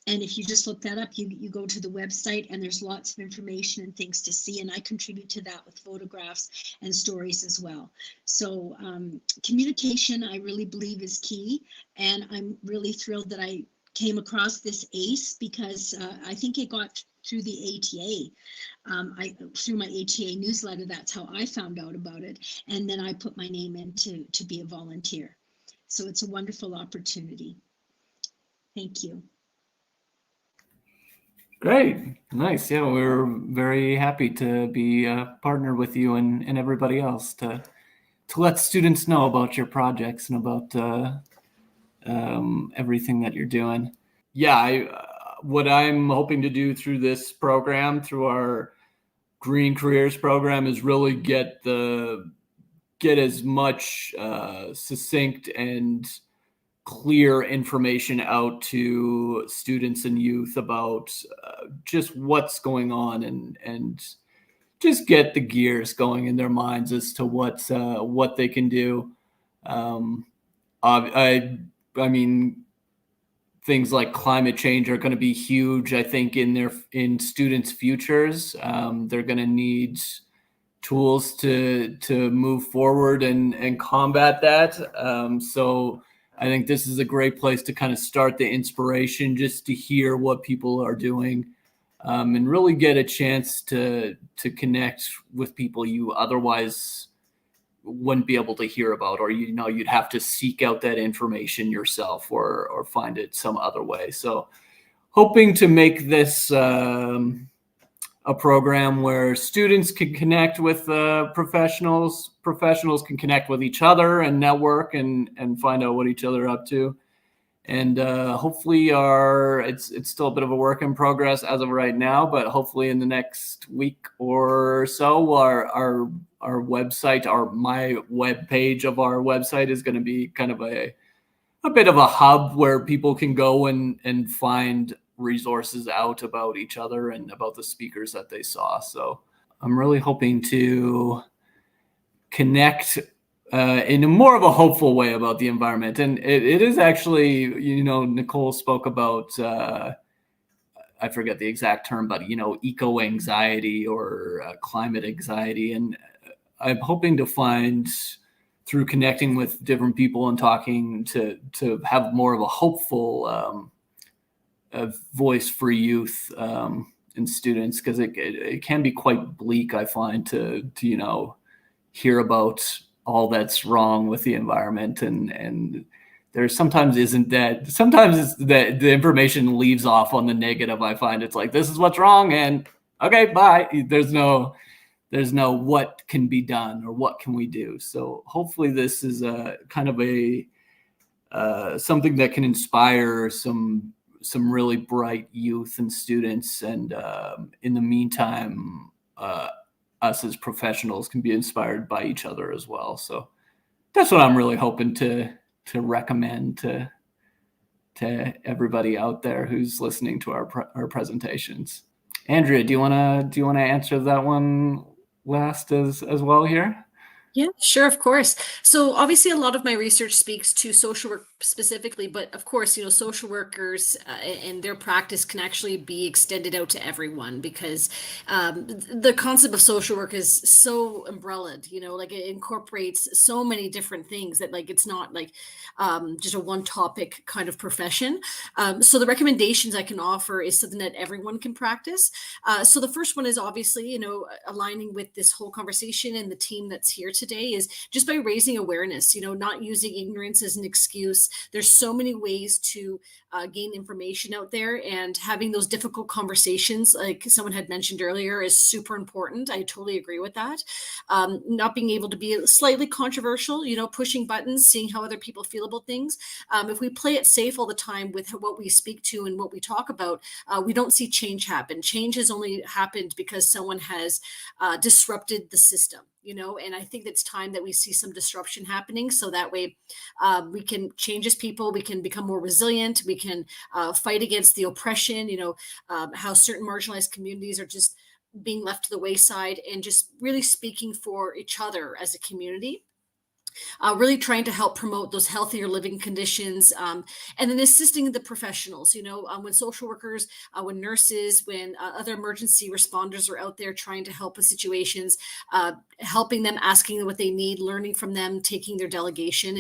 And if you just look that up, you go to the website, and there's lots of information and things to see, and I contribute to that with photographs and stories as well. So communication, I really believe, is key, and I'm really thrilled that I came across this ACE, because I think it got through the ATA. Through my ATA newsletter, that's how I found out about it. And then I put my name in to be a volunteer. So it's a wonderful opportunity. Thank you. Great. Nice. Yeah, we're very happy to be a partner with you and everybody else to let students know about your projects and about everything that you're doing. Yeah, what I'm hoping to do through this program, through our Green Careers program, is really get as much succinct and clear information out to students and youth about just what's going on, and just get the gears going in their minds as to what they can do. I mean, things like climate change are going to be huge, I think, in students' futures. They're going to need tools to move forward and combat that. So I think this is a great place to kind of start the inspiration, just to hear what people are doing, and really get a chance to connect with people you otherwise wouldn't be able to hear about, or you'd have to seek out that information yourself or find it some other way. So hoping to make this a program where students can connect with professionals can connect with each other and network and find out what each other are up to, And hopefully it's still a bit of a work in progress as of right now, but hopefully in the next week or so, our website, my web page of our website is going to be kind of a bit of a hub where people can go and find resources out about each other and about the speakers that they saw. So I'm really hoping to connect in a more of a hopeful way about the environment. And it is actually, Nicole spoke about, I forget the exact term, but, eco anxiety or climate anxiety. And I'm hoping to find, through connecting with different people and talking, to have more of a hopeful voice for youth and students, because it can be quite bleak, I find, to hear about all that's wrong with the environment, and there sometimes isn't that. Sometimes it's that the information leaves off on the negative. I find it's like, this is what's wrong, and okay, bye. There's no what can be done or what can we do. So hopefully this is a kind of a something that can inspire some really bright youth and students, and in the meantime, us as professionals can be inspired by each other as well. So that's what I'm really hoping to recommend to everybody out there who's listening to our presentations. Andrea, do you want to answer that one last as well here? Yeah, sure, of course. So obviously a lot of my research speaks to social work specifically, but of course, social workers and their practice can actually be extended out to everyone, because the concept of social work is so umbrellaed, like it incorporates so many different things that like it's not like just a one topic kind of profession. So the recommendations I can offer is something that everyone can practice. So the first one is obviously, aligning with this whole conversation and the team that's here today, is just by raising awareness, not using ignorance as an excuse. There's so many ways to gain information out there, and having those difficult conversations, like someone had mentioned earlier, is super important. I totally agree with that. Not being able to be slightly controversial, pushing buttons, seeing how other people feel about things. If we play it safe all the time with what we speak to and what we talk about, we don't see change happen. Change has only happened because someone has disrupted the system. And I think it's time that we see some disruption happening, so that way we can change as people, we can become more resilient, we can fight against the oppression, how certain marginalized communities are just being left to the wayside, and just really speaking for each other as a community. Really trying to help promote those healthier living conditions, and then assisting the professionals, when social workers, when nurses, when other emergency responders are out there trying to help with situations, helping them, asking them what they need, learning from them, taking their delegation,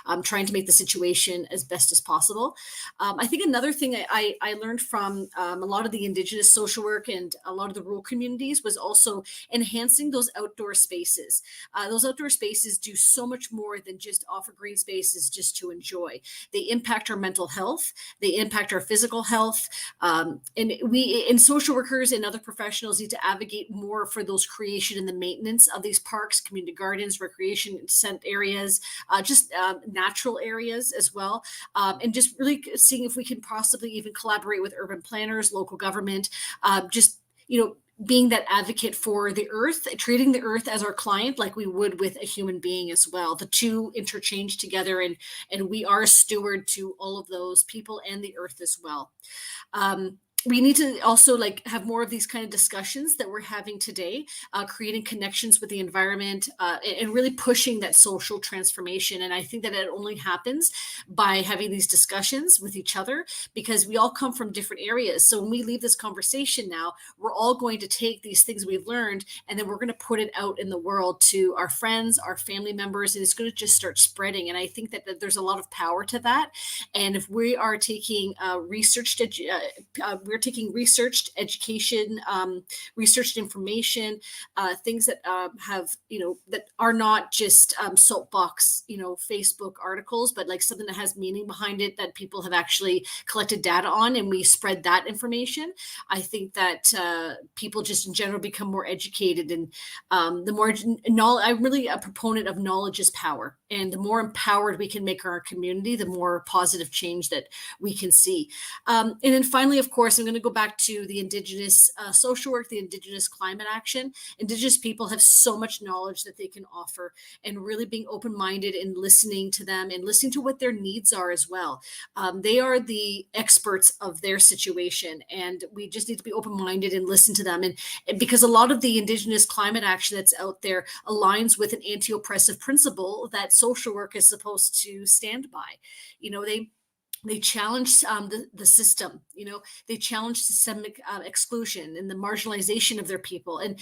and trying to make the situation as best as possible. I think another thing I learned from a lot of the indigenous social work and a lot of the rural communities was also enhancing those outdoor spaces. Those outdoor spaces do so much more than just offer green spaces just to enjoy. They impact our mental health. They impact our physical health. And we, and social workers and other professionals, need to advocate more for those creation and the maintenance of these parks, community gardens, recreation scent areas, just natural areas as well. And just really seeing if we can possibly even collaborate with urban planners, local government, being that advocate for the earth, treating the earth as our client like we would with a human being as well. The two interchange together, and we are a steward to all of those people and the earth as well. We need to also have more of these kind of discussions that we're having today, creating connections with the environment, and really pushing that social transformation. And I think that it only happens by having these discussions with each other, because we all come from different areas. So when we leave this conversation now, we're all going to take these things we've learned, and then we're going to put it out in the world to our friends, our family members, and it's going to just start spreading. And I think that there's a lot of power to that. And if we are taking research to, we're are taking researched education, researched information, things that have, that are not just soapbox, Facebook articles, but like something that has meaning behind it that people have actually collected data on, and we spread that information. I think that people just in general become more educated, and the more knowledge. I'm really a proponent of knowledge is power, and the more empowered we can make our community, the more positive change that we can see. And then finally, of course, I'm going to go back to the Indigenous social work, the Indigenous climate action. Indigenous people have so much knowledge that they can offer, and really being open-minded and listening to them and listening to what their needs are as well. They are the experts of their situation, and we just need to be open-minded and listen to them. And because a lot of the Indigenous climate action that's out there aligns with an anti-oppressive principle that social work is supposed to stand by. They challenge the system. They challenge systemic exclusion and the marginalization of their people, and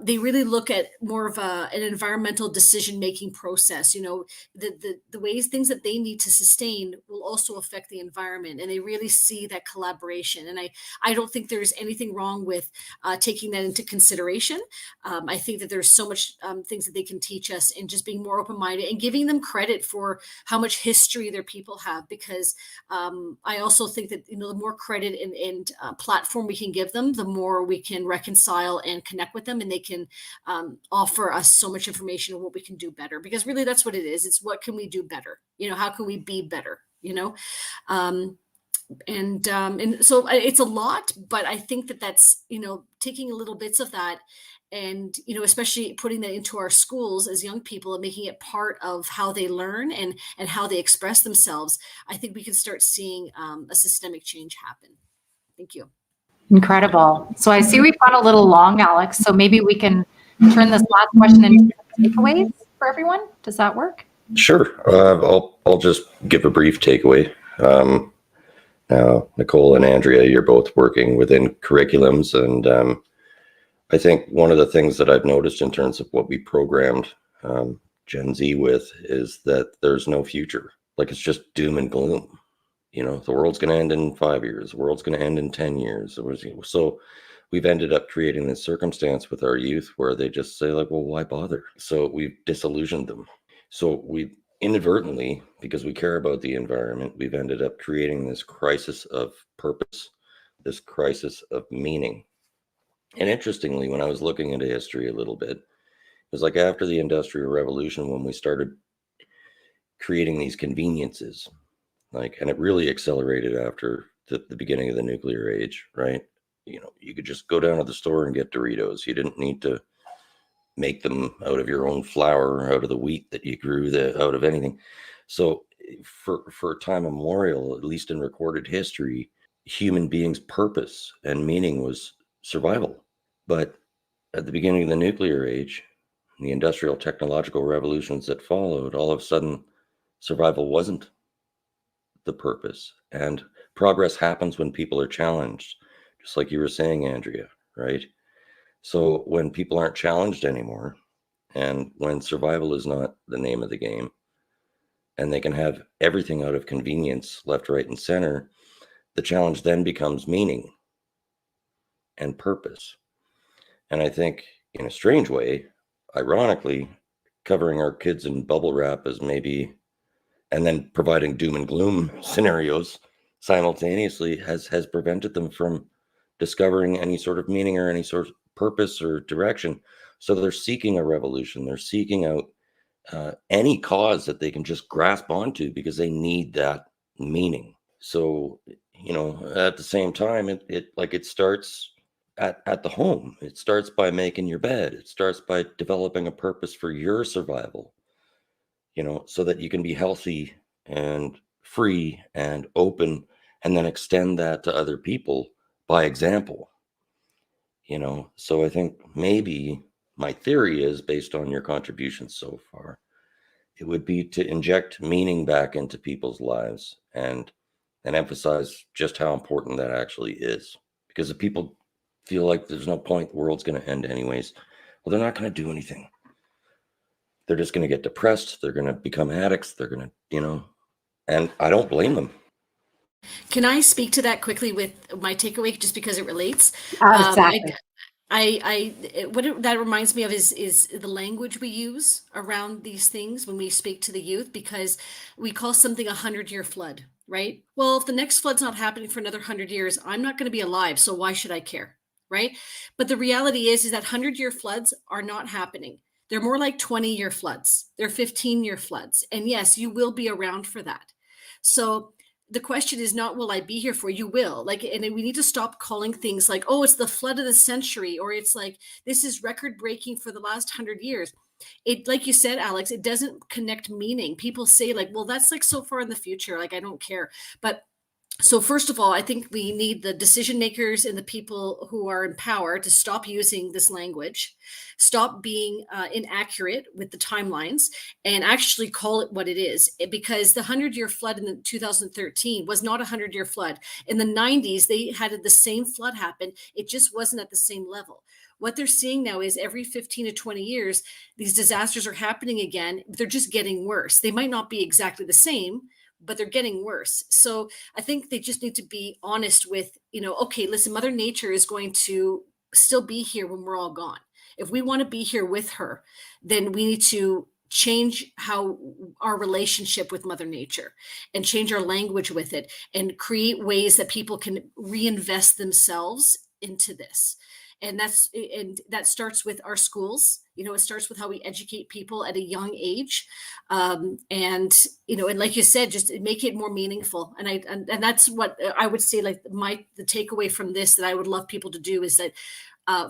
they really look at more of an environmental decision-making process. The things that they need to sustain will also affect the environment, and they really see that collaboration. And I don't think there's anything wrong with taking that into consideration. I think that there's so much things that they can teach us, and just being more open-minded and giving them credit for how much history their people have, because I also think that the more credit and platform we can give them, the more we can reconcile and connect with them, and they can offer us so much information on what we can do better. Because really, that's what it is. It's what can we do better? How can we be better? And so it's a lot, but I think that that's taking little bits of that, and especially putting that into our schools as young people and making it part of how they learn and how they express themselves. I think we can start seeing a systemic change happen. Thank you. Incredible. So I see we've gone a little long, Alex, so maybe we can turn this last question into takeaways for everyone. Does that work? Sure. I'll just give a brief takeaway. Now, Nicole and Andrea, you're both working within curriculums, and I think one of the things that I've noticed in terms of what we programmed Gen Z with is that there's no future. Like, it's just doom and gloom. The world's going to end in 5 years. The world's going to end in 10 years. So we've ended up creating this circumstance with our youth where they just say, like, well, why bother? So we've disillusioned them. So we inadvertently, because we care about the environment, we've ended up creating this crisis of purpose, this crisis of meaning. And interestingly, when I was looking into history a little bit, it was like after the Industrial Revolution when we started creating these conveniences, and it really accelerated after the beginning of the nuclear age, right? You could just go down to the store and get Doritos. You didn't need to make them out of your own flour, out of the wheat that you grew, out of anything. So for time immemorial, at least in recorded history, human beings' purpose and meaning was survival. But at the beginning of the nuclear age, the industrial technological revolutions that followed, all of a sudden, survival wasn't the purpose. And progress happens when people are challenged, just like you were saying, Andrea, right? So when people aren't challenged anymore, and when survival is not the name of the game, and they can have everything out of convenience, left, right, and center, the challenge then becomes meaning and purpose. And I think, in a strange way, ironically, covering our kids in bubble wrap is maybe, and then providing doom and gloom scenarios simultaneously has prevented them from discovering any sort of meaning or any sort of purpose or direction. So they're seeking a revolution. They're seeking out any cause that they can just grasp onto because they need that meaning. So, at the same time, it starts at the home. It starts by making your bed. It starts by developing a purpose for your survival, so that you can be healthy and free and open, and then extend that to other people by example. So I think maybe my theory is, based on your contributions so far, it would be to inject meaning back into people's lives and emphasize just how important that actually is. Because if people feel like there's no point, the world's going to end anyways, well, they're not going to do anything. They're just going to get depressed. They're going to become addicts. They're going to, and I don't blame them. Can I speak to that quickly with my takeaway, just because it relates? Exactly. That reminds me of is the language we use around these things when we speak to the youth, because we call something 100-year flood, right? Well, if the next flood's not happening for another 100 years, I'm not going to be alive, so why should I care, right? But the reality is that 100-year floods are not happening. They're more like 20-year floods. They're 15-year floods, and yes, you will be around for that. So the question is not, will I be here for? You will. Like, and we need to stop calling things like, oh, it's the flood of the century, or it's like, this is record breaking for the last 100 years. It, like you said, Alex, it doesn't connect meaning. People say like, well, that's like so far in the future, like I don't care. But so first of all, I think we need the decision makers and the people who are in power to stop using this language, stop being inaccurate with the timelines, and actually call it what it is. Because the 100-year flood in 2013 was not a 100-year flood. In the 90s, they had the same flood happen. It just wasn't at the same level. What they're seeing now is every 15 to 20 years, these disasters are happening again. They're just getting worse. They might not be exactly the same, but they're getting worse. So I think they just need to be honest with, okay, listen, Mother Nature is going to still be here when we're all gone. If we want to be here with her, then we need to change how our relationship with Mother Nature and change our language with it and create ways that people can reinvest themselves into this. And that starts with our schools. It starts with how we educate people at a young age, and like you said, just make it more meaningful. And that's what I would say. Like the takeaway from this that I would love people to do is that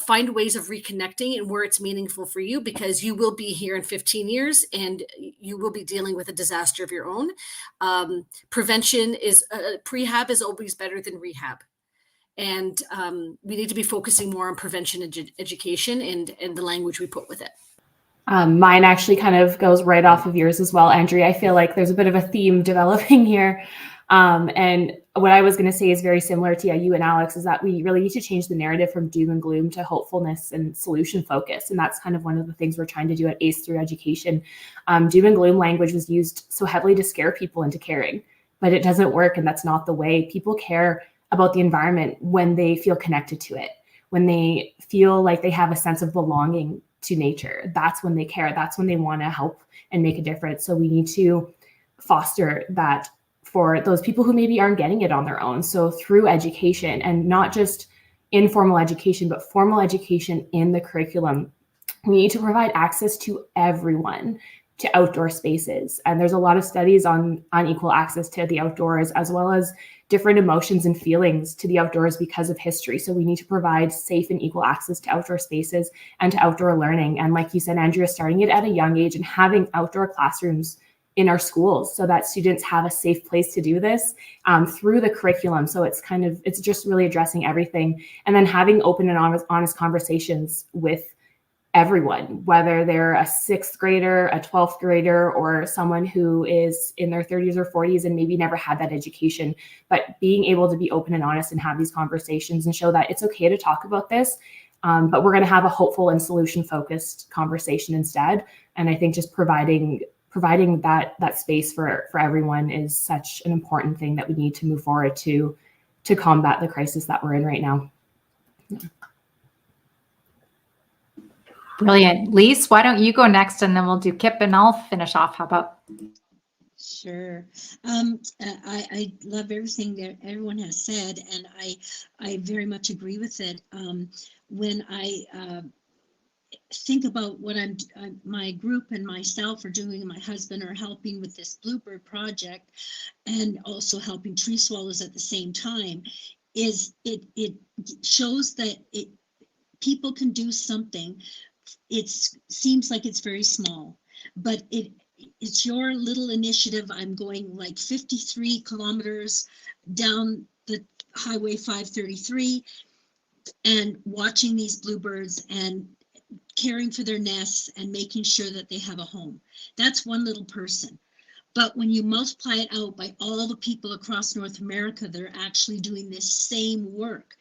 find ways of reconnecting and where it's meaningful for you, because you will be here in 15 years and you will be dealing with a disaster of your own. Prevention is prehab is always better than rehab. And we need to be focusing more on prevention and education and the language we put with it. Mine actually kind of goes right off of yours as well, Andrea. I feel like there's a bit of a theme developing here. And what I was going to say is very similar to you and Alex, is that we really need to change the narrative from doom and gloom to hopefulness and solution focus. And that's kind of one of the things we're trying to do at ACE through education. Doom and gloom language was used so heavily to scare people into caring, but it doesn't work. And that's not the way. People care about the environment when they feel connected to it, when they feel like they have a sense of belonging to nature. That's when they care. That's when they want to help and make a difference. So we need to foster that for those people who maybe aren't getting it on their own. So through education, and not just informal education, but formal education in the curriculum, we need to provide access to everyone to outdoor spaces. And there's a lot of studies on equal access to the outdoors, as well as different emotions and feelings to the outdoors because of history. So we need to provide safe and equal access to outdoor spaces and to outdoor learning. And like you said, Andrea, starting it at a young age and having outdoor classrooms in our schools so that students have a safe place to do this through the curriculum. So it's just really addressing everything. And then having open and honest conversations with everyone, whether they're a 6th grader, a 12th grader, or someone who is in their 30s or 40s and maybe never had that education, but being able to be open and honest and have these conversations and show that it's okay to talk about this, but we're going to have a hopeful and solution-focused conversation instead. And I think just providing that space for everyone is such an important thing that we need to move forward to combat the crisis that we're in right now. Brilliant. Lise, why don't you go next, and then we'll do Kip and I'll finish off. How about? Sure. I love everything that everyone has said, and I very much agree with it. When I think about what my group and myself are doing, and my husband are helping with this Bluebird project, and also helping tree swallows at the same time, is it shows that people can do something. It seems like it's very small, but it's your little initiative. I'm going like 53 kilometers down the Highway 533 and watching these bluebirds and caring for their nests and making sure that they have a home. That's one little person. But when you multiply it out by all the people across North America that are actually doing this same work,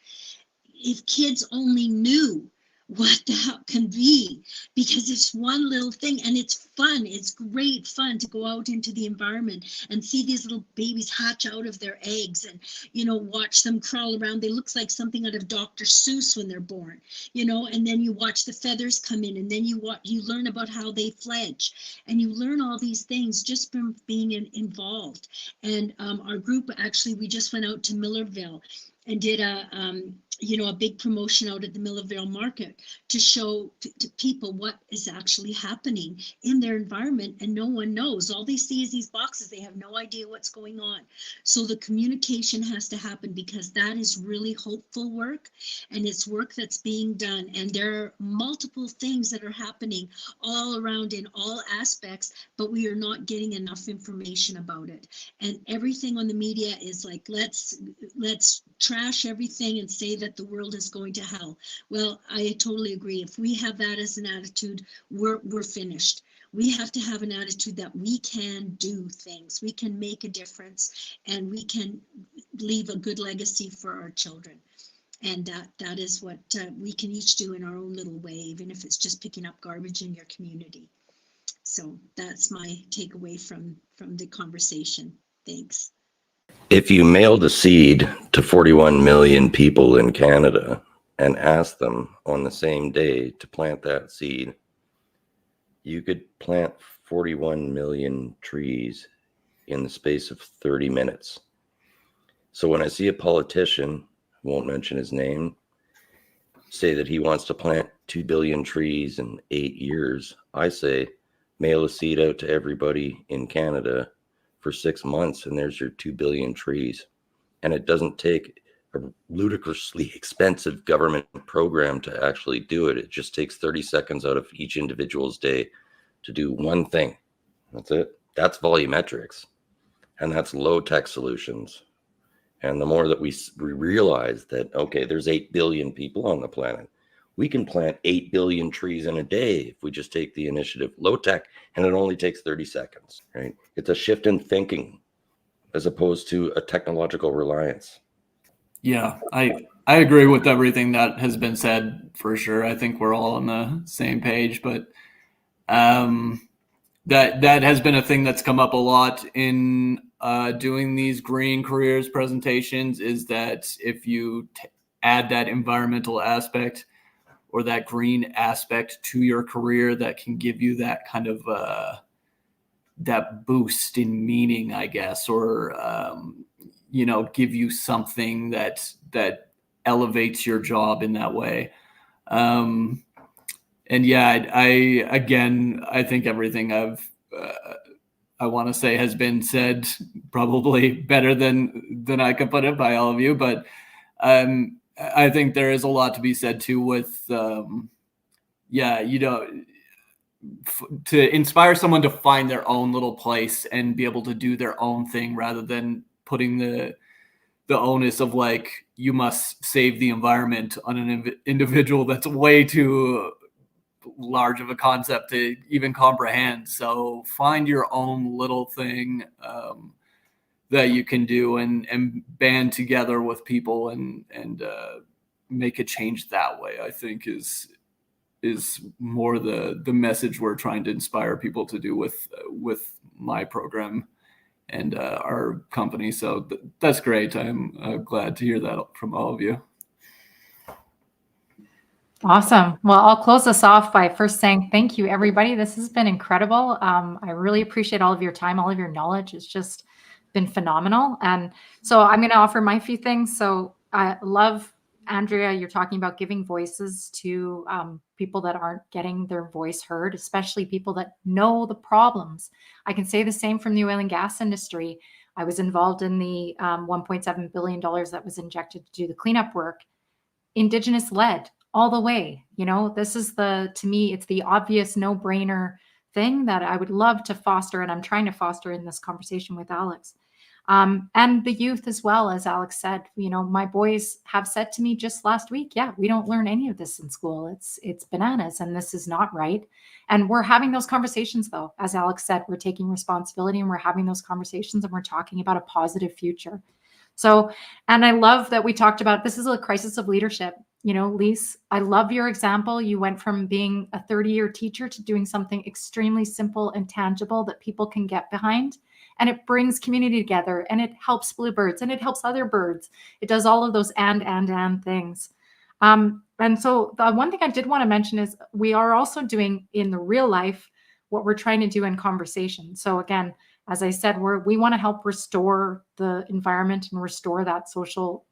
if kids only knew what the hell can be, because it's one little thing and it's fun. It's great fun to go out into the environment and see these little babies hatch out of their eggs and, you know, watch them crawl around. They look like something out of Dr. Seuss when they're born, you know, and then you watch the feathers come in, and then you learn about how they fledge, and you learn all these things just from being involved. And our group, actually, we just went out to Millerville and did a big promotion out at the Millerville market to show to people what is actually happening in their environment, and no one knows. All they see is these boxes. They have no idea what's going on. So the communication has to happen, because that is really hopeful work, and it's work that's being done. And there are multiple things that are happening all around in all aspects, but we are not getting enough information about it. And everything on the media is like, let's trash everything and say that the world is going to hell. Well, I totally agree. If we have that as an attitude, we're finished. We have to have an attitude that we can do things, we can make a difference, and we can leave a good legacy for our children. And that is what we can each do in our own little way, even if it's just picking up garbage in your community. So that's my takeaway from the conversation. Thanks. If you mailed a seed to 41 million people in Canada and asked them on the same day to plant that seed, you could plant 41 million trees in the space of 30 minutes. So when I see a politician, won't mention his name, say that he wants to plant 2 billion trees in 8 years, I say, mail a seed out to everybody in Canada for 6 months, and there's your 2 billion trees. And it doesn't take a ludicrously expensive government program to actually do it. It just takes 30 seconds out of each individual's day to do one thing. That's it. That's volumetrics. And that's low-tech solutions. And the more that we realize that, okay, there's 8 billion people on the planet, we can plant 8 billion trees in a day if we just take the initiative. Low tech, and it only takes 30 seconds, right? It's a shift in thinking as opposed to a technological reliance. Yeah, I agree with everything that has been said, for sure. I think we're all on the same page, but that has been a thing that's come up a lot in doing these green careers presentations, is that if you add that environmental aspect or that green aspect to your career, that can give you that kind of that boost in meaning, I guess, or give you something that elevates your job in that way. And yeah, I think everything I want to say has been said probably better than I could put it by all of you, but I think there is a lot to be said too with to inspire someone to find their own little place and be able to do their own thing, rather than putting the onus of like, you must save the environment on an individual. That's way too large of a concept to even comprehend. So find your own little thing that you can do, and band together with people and make a change that way, I think is more the message we're trying to inspire people to do with my program and our company. So that's great. I'm glad to hear that from all of you. Awesome. Well, I'll close us off by first saying thank you, everybody. This has been incredible. I really appreciate all of your time, all of your knowledge. It's just been phenomenal. And so I'm going to offer my few things. So I love, Andrea, you're talking about giving voices to people that aren't getting their voice heard, especially people that know the problems. I can say the same from the oil and gas industry. I was involved in the $1.7 billion that was injected to do the cleanup work, indigenous led all the way. This is to me, it's the obvious no-brainer thing that I would love to foster, and I'm trying to foster in this conversation with Alex. And the youth as well, as Alex said, my boys have said to me just last week, yeah, we don't learn any of this in school. It's bananas, and this is not right. And we're having those conversations, though. As Alex said, we're taking responsibility, and we're having those conversations, and we're talking about a positive future. So, and I love that we talked about, this is a crisis of leadership. You know, Lise, I love your example. You went from being a 30-year teacher to doing something extremely simple and tangible that people can get behind. And it brings community together, and it helps bluebirds, and it helps other birds. It does all of those and things. And so the one thing I did want to mention is we are also doing in the real life what we're trying to do in conversation. So again, as I said, we want to help restore the environment and restore that social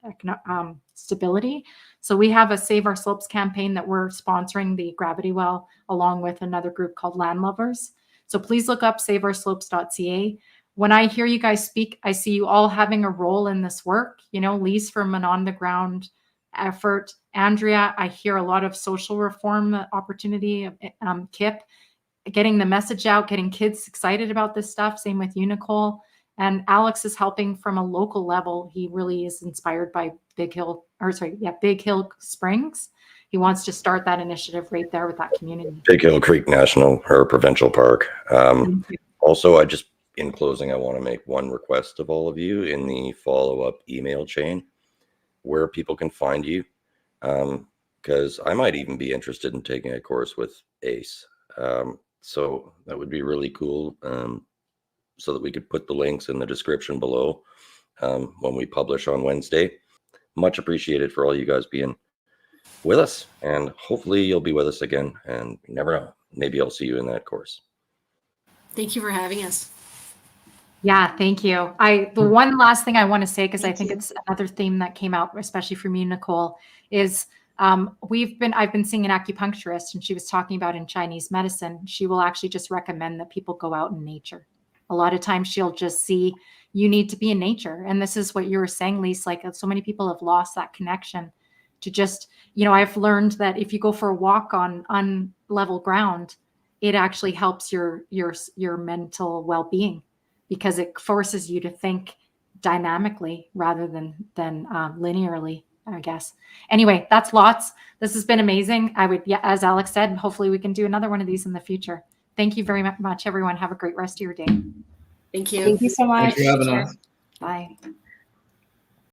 stability. So we have a Save Our Slopes campaign that we're sponsoring, the Gravity Well, along with another group called Land Lovers. So please look up saveourslopes.ca. When I hear you guys speak, I see you all having a role in this work. You know, Lise from an on-the-ground effort. Andrea, I hear a lot of social reform opportunity. Kip, getting the message out, getting kids excited about this stuff. Same with you, Nicole. And Alex is helping from a local level. He really is inspired by Big Hill Springs. He wants to start that initiative right there with that community. Big Hill Creek National or Provincial Park. Also, in closing, I want to make one request of all of you in the follow-up email chain where people can find you. Because I might even be interested in taking a course with ACE. So that would be really cool. So that we could put the links in the description below when we publish on Wednesday. Much appreciated for all you guys being with us, and hopefully you'll be with us again, and you never know, maybe I'll see you in that course. Thank you for having us. Yeah, thank you. The one last thing I want to say, because I think it's another theme that came out, especially from you, Nicole, is I've been seeing an acupuncturist, and she was talking about in Chinese medicine, she will actually just recommend that people go out in nature. A lot of times she'll just see you need to be in nature. And this is what you were saying, Lise, like so many people have lost that connection to just, you know, I've learned that if you go for a walk on unlevel ground, it actually helps your mental well-being, because it forces you to think dynamically rather than linearly, I guess. Anyway, that's lots. This has been amazing. As Alex said, hopefully we can do another one of these in the future. Thank you very much, everyone. Have a great rest of your day. Thank you. Thank you so much. Thanks for having us. Bye.